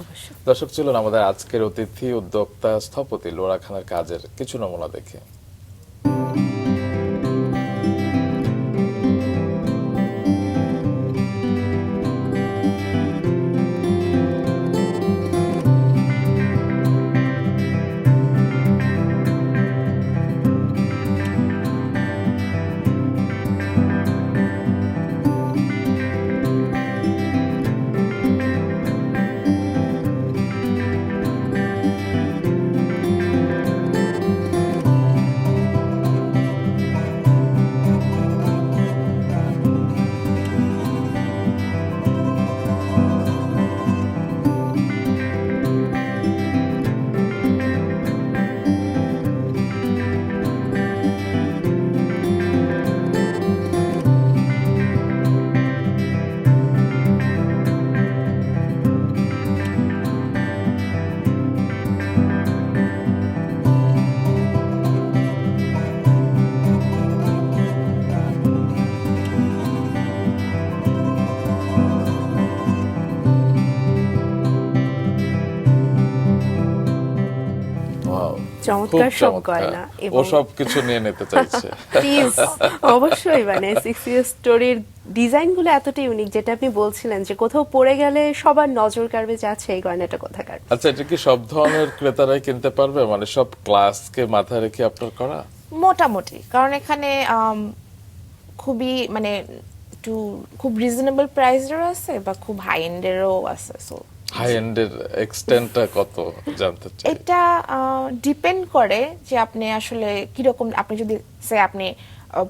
Speaker 1: অবশ্যই।
Speaker 2: দর্শক, চলুন আমাদের আজকের অতিথি উদ্যোক্তা স্থপতি লোরা খানের কাজের কিছু নমুনা দেখি।
Speaker 1: চমৎকার সব
Speaker 2: চমৎকার।
Speaker 1: গয়না
Speaker 2: ও
Speaker 1: এবং
Speaker 2: সব কিছু নিয়ে নিতে চাইছে।
Speaker 1: প্লিজ অবশ্যই মানে 6 years স্টোরির ডিজাইনগুলো এতটাই ইউনিক, যেটা আপনি বলছিলেন যে কোথাও পড়ে গেলে সবার নজর কাড়বে যে আচ্ছা এই গয়নাটা কোথাকার।
Speaker 2: আচ্ছা, এটা কি সব ধরনের ক্রেতারাই কিনতে পারবে, মানে সব ক্লাসকে মাথায় রেখে আপনার করা?
Speaker 3: মোটামুটি, কারণ এখানে খুবই মানে একটু খুব রিজনেবল প্রাইসেরও আছে বা খুব হাই এন্ডেরও আছে। সো
Speaker 2: হাই এন্ডের এক্সটেন্টটা কত জানতে চাই।
Speaker 3: এটা ডিপেন্ড করে যে আপনি আসলে কিরকম, আপনি যদি আপনি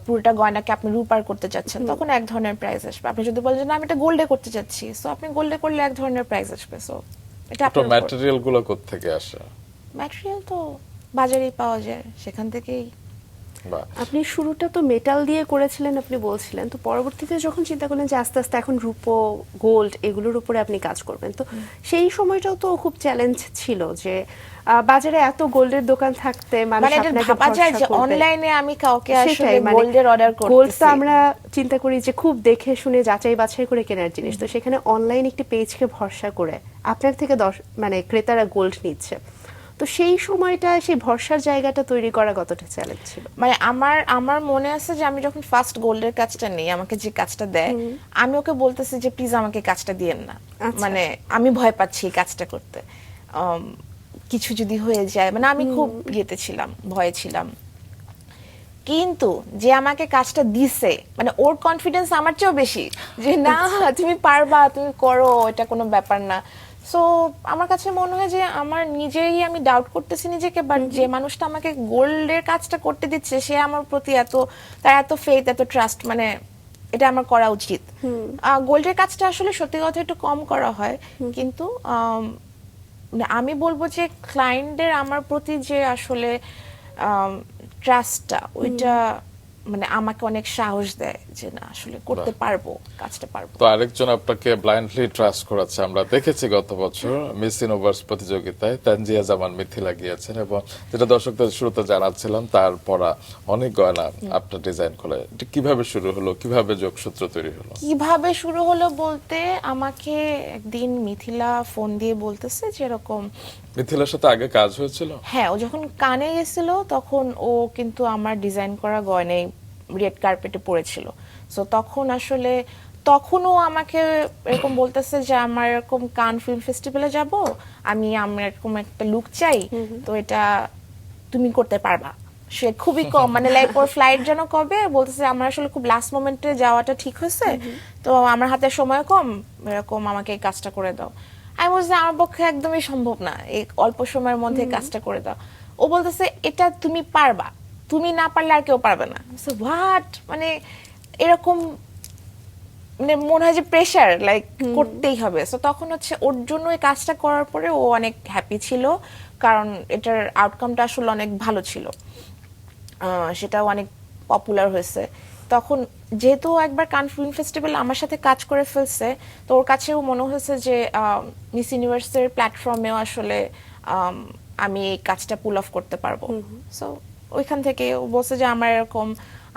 Speaker 3: পুরোটা গয়নাকে আপনি রূপার করতে চাচ্ছেন তখন এক ধরনের প্রাইস আসবে। আপনি যদি বলেন যে না আমি এটা গোল্ডে করতে চাচ্ছি, সো আপনি গোল্ডে করলে এক ধরনের প্রাইস আসবে। সো এটা
Speaker 2: তো
Speaker 3: আপনার
Speaker 2: ম্যাটেরিয়াল গুলো কোত্থেকে আসে?
Speaker 3: ম্যাটেরিয়াল তো বাজারেই পাওয়া যায়, সেখান থেকেই।
Speaker 2: বা
Speaker 1: আপনি শুরুটা তো মেটাল দিয়ে করেছিলেন আপনি বলছিলেন, তো পরবর্তীতে যখন চিন্তা করলেন যে আস্তে আস্তে এখন রূপো গোল্ড এগুলোর উপরে আপনি কাজ করবেন, তো সেই সময়টাও তো খুব চ্যালেঞ্জ ছিল যে বাজারে এত গোল্ডের দোকান থাকতে মানুষ
Speaker 3: মানে এটা
Speaker 1: আপনাকে
Speaker 3: ভাবা যায়
Speaker 1: ভরসা
Speaker 3: যে
Speaker 1: করবে।
Speaker 3: অনলাইনে আমি কাউকে আসলে
Speaker 1: সেটাই, মানে
Speaker 3: গোল্ডের অর্ডার
Speaker 1: গোল্ড
Speaker 3: করতেছি।
Speaker 1: তো আমরা চিন্তা করি যে খুব দেখে শুনে যাচাই বাছাই করে কেনার জিনিস, তো সেখানে অনলাইন একটি পেজকে ভরসা করে আপনার থেকে মানে ক্রেতারা গোল্ড নিচ্ছে, তো সেই সময়টা সেই ভরসার জায়গাটা তৈরি করা কতটা চ্যালেঞ্জ ছিল?
Speaker 3: মানে আমার মনে আছে যে আমি যখন ফার্স্ট গোল্ডের কাজটা নেই, আমাকে যে কাজটা দেয় আমি ওকে বলতেছি যে প্লিজ আমাকে কাজটা দিয়েন না,
Speaker 1: আচ্ছা।
Speaker 3: মানে আমি ভয় পাচ্ছি এই কাজটা করতে, কিছু যদি হয়ে যায়, মানে আমি খুব ইয়েতে ছিলাম, ভয়ে ছিলাম। কিন্তু যে আমাকে কাজটা দিছে, মানে ওর কনফিডেন্স আমার চেয়েও বেশি যে না তুমি পারবা, তুমি করো, এটা কোনো ব্যাপার না। সো আমার কাছে মনে হয় যে আমার নিজেই আমি ডাউট করতেছি নিজেকে, বাট যে মানুষটা আমাকে গোল্ডের কাজটা করতে দিচ্ছে সে আমার প্রতি তার এত ফেথ, এত ট্রাস্ট, মানে এটা আমার করা উচিত। গোল্ডের কাজটা আসলে সত্যি কথা একটু কম করা হয়, কিন্তু মানে আমি বলবো যে ক্লায়েন্টদের আমার প্রতি যে আসলে ট্রাস্টটা, ওইটা মানে আমাকে অনেক সাহস দেয় যে না আসলে করতে পারবো, কাজটা পারবো।
Speaker 2: তো আরেকজন আপনাকে ব্লাইন্ডলি ট্রাস্ট করাচ্ছে, আমরা দেখেছি গত বছর মিস ইউনিভার্স প্রতিযোগিতায় তানজিয়া জামান মিথিলা গিয়েছেন, এবং যেটা দর্শকদের শুরুতে জানাচ্ছিলাম তার পরা অনেক গয়না আপনার ডিজাইন করে। এটা কিভাবে শুরু হলো, কিভাবে যোগসূত্র তৈরি হলো?
Speaker 3: কিভাবে শুরু হলো বলতে, আমাকে একদিন মিথিলা ফোন দিয়ে বলতেছে যে এরকম,
Speaker 2: মিথিলার সাথে আগে কাজ হয়েছিল?
Speaker 3: হ্যাঁ, ও যখন কানে গেছিল তখন ও কিন্তু আমার ডিজাইন করা গয়নায় রেড কার্পেটে পড়েছিল। সো তখন আসলে তখনও আমাকে এরকম বলতেছে যে আমার এরকম কান ফিল্ম ফেস্টিভ্যালে যাব, আমার এরকম একটা লুক চাই, তো এটা তুমি করতে পারবা। সে খুবই কম, মানে লাইক ওর ফ্লাইট যেন কবে, বলতেছে আমার আসলে খুব লাস্ট মোমেন্টে যাওয়াটা ঠিক হয়েছে, তো আমার হাতে সময় কম, এরকম আমাকে এই কাজটা করে দাও। আমি বলছি আমার পক্ষে একদমই সম্ভব না এই অল্প সময়ের মধ্যে কাজটা করে দাও। ও বলতেছে এটা তুমি পারবা, তুমি না পারলে আর কেউ পারবে না। হোয়াট, মানে এরকম, মানে মনে হয় যে প্রেশার, লাইক করতেই হবে। সো তখন হচ্ছে ওর জন্য এই কাজটা করার পরে ও অনেক হ্যাপি ছিল, কারণ এটার আউটকামটা আসলে অনেক ভালো ছিল, সেটাও অনেক পপুলার হয়েছে। তখন যেহেতু একবার কান ফিল্ম ফেস্টিভ্যাল আমার সাথে কাজ করে ফেলছে, তো ওর কাছেও মনে হয়েছে যে মিস ইউনিভার্সের প্ল্যাটফর্মেও আসলে আমি এই কাজটা পুল অফ করতে পারবো। সো ওইখান থেকে ও বলছে যে আমার এরকম,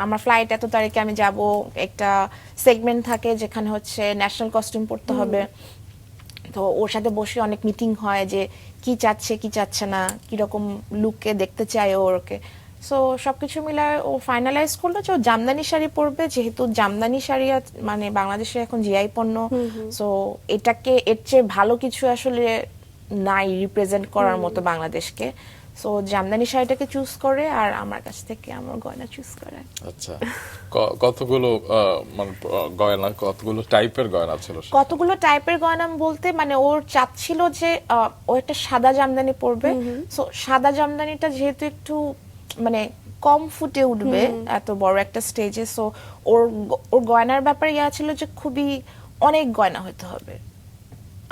Speaker 3: আমার ফ্লাইট এত তারিখে আমি যাব, একটা সেগমেন্ট থাকে যেখানে হচ্ছে ন্যাশনাল কস্টিউম পরতে হবে, তো ওর সাথে বসে অনেক মিটিং হয় যে কি চাচ্ছে কি চাচ্ছে না, কিরকম লুকে দেখতে চায় ওকে। সো সবকিছু মিলায় ও ফাইনালাইজ করলো যে ও জামদানি শাড়ি পরবে, যেহেতু জামদানি শাড়ি মানে বাংলাদেশে এখন জিআই পণ্য। সো এটাকে এর চেয়ে ভালো কিছু আসলে নাই রিপ্রেজেন্ট করার মতো বাংলাদেশকে। সো জামদানি শাড়িটাকে চুজ করে আর আমার কাছ থেকে আমার গয়না চুজ করে।
Speaker 2: আচ্ছা, কতগুলো মানে গয়না, কতগুলো টাইপের গয়না ছিল?
Speaker 3: কতগুলো টাইপের গয়না বলতে, মানে ওর চাচ্ছিল যে ও একটা সাদা জামদানি পরবে। সো সাদা জামদানিটা যেহেতু একটু মানে কম ফুটে উঠবে এত বড় একটা স্টেজে, সো ওর গয়নার ব্যাপারে ইয়া ছিল যে খুবই অনেক গয়না হতে হবে।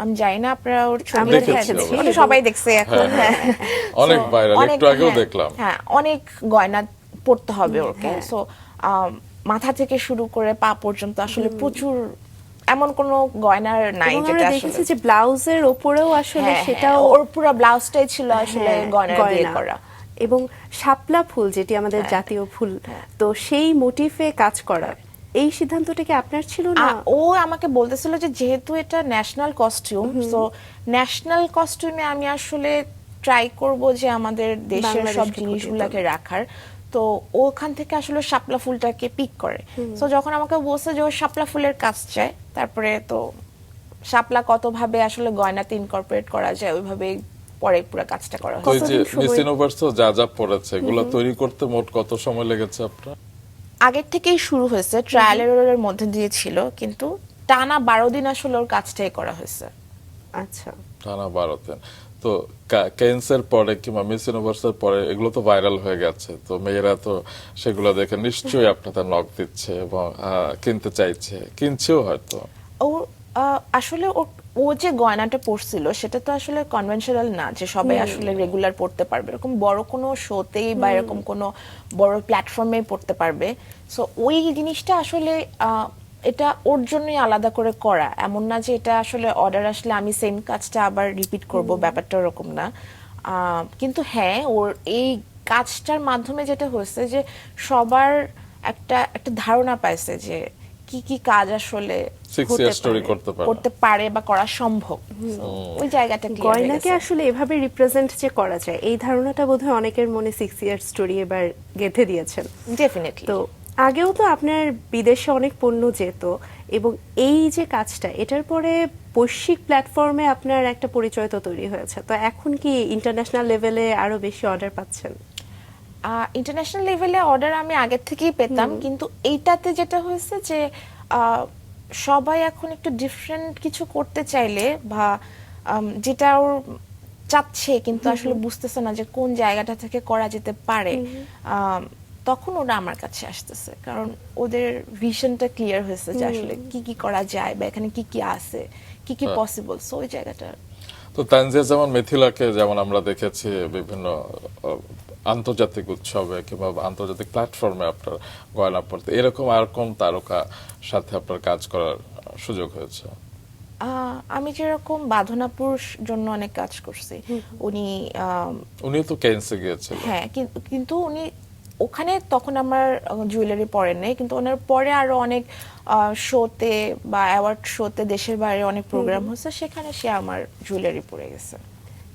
Speaker 3: আমি জানি না আপনারা ওর ছবি দেখেছেন, সবাই দেখছে এখন,
Speaker 2: অনেক ভাইরাল, একটু আগেও দেখলাম।
Speaker 3: হ্যাঁ, অনেক গয়না পড়তে হবে ওকে। সো মাথা থেকে শুরু করে পা পর্যন্ত আসলে প্রচুর, এমন কোনো গয়নার নাই যেটা আসলে।
Speaker 1: দেখেছি যে ব্লাউজের উপরেও আসলে সেটাও
Speaker 3: ওর পুরো ব্লাউজটাই ছিল আসলে গয়না দিয়ে করা,
Speaker 1: এবং শাপলা ফুল যেটি আমাদের জাতীয় ফুল, তো সেই মোটিভে কাজ করা, এই সিদ্ধান্তটা কি আপনার ছিল না?
Speaker 3: ও আমাকে বলতেছিল যে যেহেতু এটা ন্যাশনাল কস্টিউম, সো ন্যাশনাল কস্টিউমে আমি আসলে ট্রাই করব যে আমাদের দেশের সব
Speaker 1: বাংলাদেশকে
Speaker 3: জিনিসগুলোকে রাখার। তো ওখান থেকে আসলে শাপলা ফুলটাকে পিক করে। তো যখন আমাকে বলছে যে ও শাপলা ফুলের কাজ চায়, তারপরে তো শাপলা কতভাবে আসলে গয়নাতে ইনকর্পোরেট করা যায় ওইভাবে পরে পুরো কাজটা করা
Speaker 2: তো
Speaker 3: হয়।
Speaker 2: এই যে
Speaker 1: কতদিন সময়-
Speaker 2: মিস ইউনিভার্স যা যা পড়েছে এগুলো তৈরি করতে মোট কত সময় লেগেছে আপনার?
Speaker 3: আগের থেকেই শুরু হয়েছে, ট্রায়াল এররের মধ্যে দিয়ে ছিল, কিন্তু টানা 12 দিন আসলে ওর কাজটাই করা হয়েছে।
Speaker 1: আচ্ছা,
Speaker 2: টানা 12 দিন। তো কেন্সের পরে কিংবা মিস ইউনিভার্সের পরে এগুলো তো ভাইরাল হয়ে গেছে, তো মেয়েরা তো সেগুলো দেখে নিশ্চয়ই আপনাদের নক দিচ্ছে এবং কিনতে চাইছে, কিনছেও হয়তো।
Speaker 3: ও আসলে ও যে গয়নাটা পরছিল সেটা তো আসলে কনভেনশনাল না যে সবাই আসলে রেগুলার পড়তে পারবে, এরকম বড় কোনো শোতেই বা এরকম কোনো বড় প্ল্যাটফর্মে পড়তে পারবে। সো ওই জিনিসটা আসলে এটা ওর জন্যই আলাদা করে করা, এমন না যে এটা আসলে অর্ডার আসলে আমি সেম কাজটা আবার রিপিট করব, ব্যাপারটা ওরকম না। কিন্তু হ্যাঁ, ওর এই কাজটার মাধ্যমে যেটা হয়েছে যে সবার একটা একটা ধারণা পাইছে যে কি কি কাজ আসলে
Speaker 2: 6
Speaker 3: হতে
Speaker 2: ইয়ার স্টোরি
Speaker 3: পারে,
Speaker 2: করতে পারে
Speaker 3: বা করা সম্ভব। So, ওই জায়গাটা clear হয়ে
Speaker 1: গয়নাকে
Speaker 3: গেছে।
Speaker 1: আসলে এভাবে রিপ্রেজেন্ট যে করা যায়, এই ধারণাটা বোধহয় অনেকের মনে 6 ইয়ার স্টোরি এবার গেঁথে দিয়েছেন।
Speaker 3: ডেফিনেটলি।
Speaker 1: তো আগেও তো আপনার বিদেশে অনেক পণ্য যেত, এবং এই যে কাজটা, এটার পরে বৈশ্বিক প্ল্যাটফর্মে আপনার একটা পরিচয় তো তৈরি হয়েছে, তো এখন কি ইন্টারন্যাশনাল লেভেলে আরো বেশি অর্ডার পাচ্ছেন?
Speaker 3: ইন্টারন্যাশনাল লেভেলে অর্ডার আমি আগের থেকেই পেতাম, কিন্তু এইটাতে যেটা হয়েছে যে সবাই এখন একটু ডিফারেন্ট কিছু করতে চাইলে বা যেটা ওর চাচ্ছে কিন্তু আসলে বুঝতেছে না যে কোন জায়গাটা থেকে করা যেতে পারে, তখন ওরা আমার কাছে আসতেছে, কারণ ওদের ভিশনটা ক্লিয়ার হয়েছে যে আসলে কি কি করা যায় বা এখানে কি কি আছে, কি কি পসিবল। সো ওই জায়গাটা।
Speaker 2: তো তানজিয়া যেমন মিথিলাকে যেমন আমরা দেখেছি বিভিন্ন আন্তর্জাতিক উৎসবে কিংবা আন্তর্জাতিক প্ল্যাটফর্মে আপনার গয়না পড়তে, এরকম আর কোন তারকা সাথে আপনার কাজ করার সুযোগ হয়েছে?
Speaker 3: আমি যেরকম বাঁধনাপুর জন্য অনেক কাজ করছি,
Speaker 2: উনিও তো কেন্সে গিয়েছিল।
Speaker 3: হ্যাঁ, কিন্তু উনি ওখানে তখন আমার জুয়েলারি পরে নেই, কিন্তু ওনার পরে আরো অনেক শোতে বা অ্যাওয়ার্ড শোতে দেশের বাইরে অনেক প্রোগ্রাম হচ্ছে, সেখানে সে আমার জুয়েলারি পরে গেছে।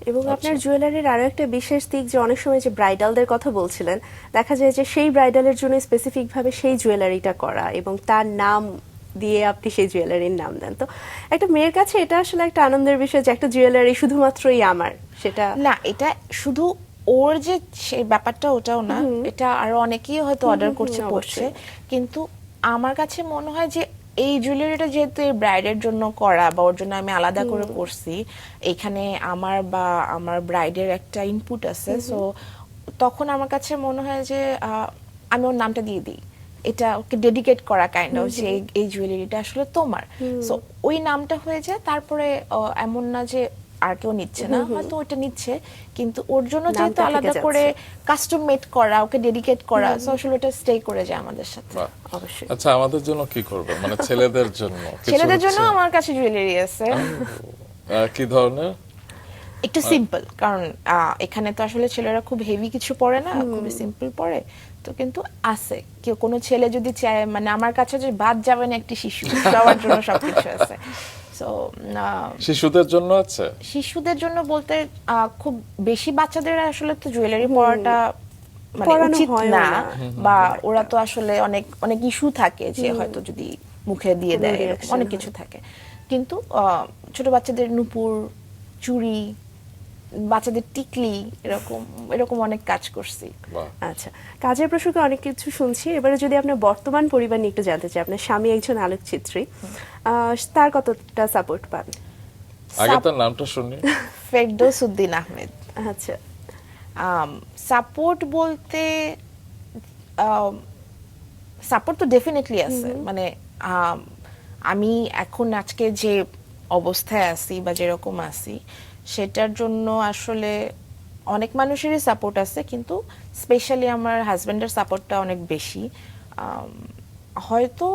Speaker 1: এবং আপনার জুয়েলারির আরো একটা বিশেষ দিক যে অনেক সময় যে ব্রাইডালদের কথা বলছিলেন, দেখা যায় যে সেই ব্রাইডালের জন্য স্পেসিফিক ভাবে সেই জুয়েলারিটা করা এবং তার নাম দিয়ে আপনি সেই জুয়েলারির নাম দেন। তো একটা মেয়ের কাছে এটা আসলে একটা আনন্দের বিষয় যে একটা জুয়েলারি শুধুমাত্রই আমার, সেটা
Speaker 3: না, এটা শুধু ওর যে সেই ব্যাপারটা ওটাও না, এটা আরো অনেকেই হয়তো অর্ডার করছে পড়ছে, কিন্তু আমার কাছে মনে হয় যে এই জুয়েলারিটা যেহেতু এই ব্রাইডের জন্য করা বা ওর জন্য আমি আলাদা করে করছি, এখানে আমার বা আমার ব্রাইডের একটা ইনপুট আছে, সো তখন আমার কাছে মনে হয় যে আমি ওর নামটা দিয়ে দিই, এটা ওকে ডেডিকেট করা কাইন্ড অফ যে এই জুয়েলারিটা আসলে তোমার। সো ওই নামটা হয়ে যায়, তারপরে এমন না যে আর কেউ নিচ্ছে না, হয়তো ওটা নিচ্ছে, কিন্তু ওর জন্য যেহেতু
Speaker 1: নামটা থেকে
Speaker 3: আলাদা
Speaker 1: যাচ্ছে।
Speaker 3: করে কাস্টম মেড করা, ওকে ডেডিকেট করা, সো আসলে ওটা স্টে করে যায় আমাদের সাথে।
Speaker 2: বাহ।
Speaker 1: অবশ্যই।
Speaker 2: আচ্ছা, আমাদের জন্য কি করবে, মানে ছেলেদের জন্য কিছু
Speaker 3: ছেলেদের জন্য
Speaker 2: হচ্ছে?
Speaker 3: আমার কাছে জুয়েলারি আছে,
Speaker 2: কি ধরনের?
Speaker 3: একটু সিম্পল, কারণ এখানে তো আসলে ছেলেরা খুব হেভি কিছু পরে না, খুবই সিম্পল পরে, তো কিন্তু আছে কেউ কোনো ছেলে যদি চায়, মানে আমার কাছে যে বাদ যাবে না একটি শিশু, সবার জন্য সবকিছু আছে। সো
Speaker 2: শিশুদের জন্য আছে?
Speaker 3: শিশুদের জন্য বলতে খুব বেশি বাচ্চাদের আসলে তো জুয়েলারি পরাটা মানে
Speaker 1: পরানো
Speaker 3: উচিত
Speaker 1: হয়ও
Speaker 3: না,
Speaker 1: না।
Speaker 3: বা ওরা তো আসলে অনেক অনেক ইস্যু থাকে যে হয়তো যদি মুখে দিয়ে
Speaker 1: কোনো
Speaker 3: দেয়, এরকম
Speaker 1: reaction
Speaker 3: অনেক
Speaker 1: হয়।
Speaker 3: কিছু থাকে, কিন্তু ছোট বাচ্চাদের নুপুর, চুড়ি, বাচ্চাদের টিকলি, এরকম এরকম অনেক কাজ করছি।
Speaker 2: বাহ।
Speaker 1: আচ্ছা, কাজের প্রসঙ্গে অনেক কিছু শুনছি, এবারে যদি আপনার বর্তমান পরিবার নিয়ে একটু জানতে চাই, আপনার স্বামী একজন আলোকচিত্রী, তার কতটা সাপোর্ট পান?
Speaker 2: আগে তার নামটা শুনি।
Speaker 3: ফেরদৌস উদ্দিন আহমেদ।
Speaker 1: আচ্ছা,
Speaker 3: সাপোর্ট বলতে সাপোর্ট তো ডেফিনেটলি আছে, মানে আমি এখন আজকে যে অবস্থায় আছি বা যেরকম আছি সেটার জন্য আসলে অনেক মানুষেরই সাপোর্ট আছে, কিন্তু স্পেশালি আমার হাজবেন্ডের সাপোর্টটা অনেক বেশি। হয়তো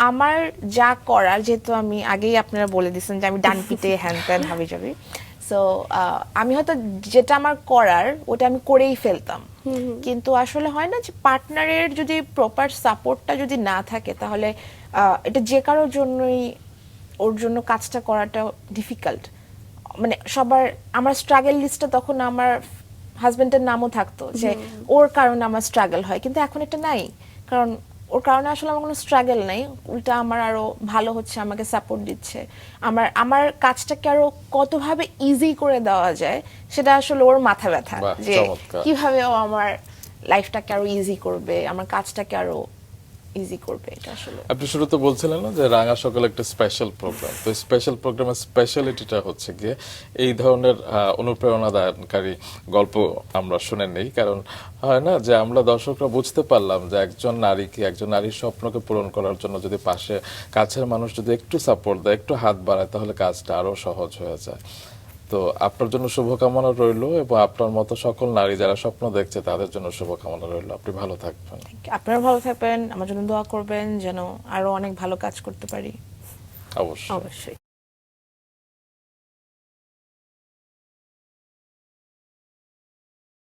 Speaker 3: আমার যা করার, যেহেতু আমি আগেই আপনারা বলে দিয়েছেন যে আমি ডান পিটে হ্যান ত্যান হাবি যাবি, সো আমি হয়তো যেটা আমার করার ওটা আমি করেই ফেলতাম, কিন্তু আসলে হয় না যে পার্টনারের যদি প্রপার সাপোর্টটা যদি না থাকে, তাহলে এটা যে কারোর জন্যই ওর জন্য কাজটা করাটা ডিফিকাল্ট। মানে সবার আমার স্ট্রাগল লিস্টে তখন আমার হাজবেন্ডের নামও থাকতো যে ওর কারণে আমার স্ট্রাগল হয়, কিন্তু এখন এটা নাই, কারণ ওর কারণে আসলে আমার কোনো স্ট্রাগল নাই, উল্টা আমার আরো ভালো হচ্ছে, আমাকে সাপোর্ট দিচ্ছে, আমার কাজটাকে আরো কতভাবে ইজি করে দেওয়া যায় সেটা আসলে ওর মাথা ব্যথা,
Speaker 2: বাহ,
Speaker 3: যে
Speaker 2: চমৎকার।
Speaker 3: কিভাবে ও আমার লাইফটাকে আরো ইজি করবে, আমার কাজটাকে আরো ইজি করবে, এটা আসলে।
Speaker 2: আপনি শুরুতে বলছিলেন না যে রাঙা সকাল একটা স্পেশাল প্রোগ্রাম, তো স্পেশাল প্রোগ্রামের স্পেশালিটিটা হচ্ছে গিয়ে এই ধরনের অনুপ্রেরণাদানকারী গল্প আমরা শুনে নেই, কারণ হয় না যে আমরা দর্শকরা বুঝতে পারলাম যে একজন নারীর স্বপ্নকে পূরণ করার জন্য যদি পাশে কাছের মানুষ যদি একটু সাপোর্ট দেয়, একটু হাত বাড়ায়, তাহলে কাজটা আরো সহজ হয়ে যায়। তো আপনার জন্য শুভকামনা রইল, এবং আপনার মতো সকল নারী যারা স্বপ্ন দেখছে তাদের জন্য শুভকামনা রইল। আপনি ভালো থাকবেন।
Speaker 3: আপনারা ভালো থাকবেন, আমার জন্য দোয়া করবেন যেন আরো অনেক ভালো কাজ করতে পারি।
Speaker 2: অবশ্যই।
Speaker 1: অবশ্যই।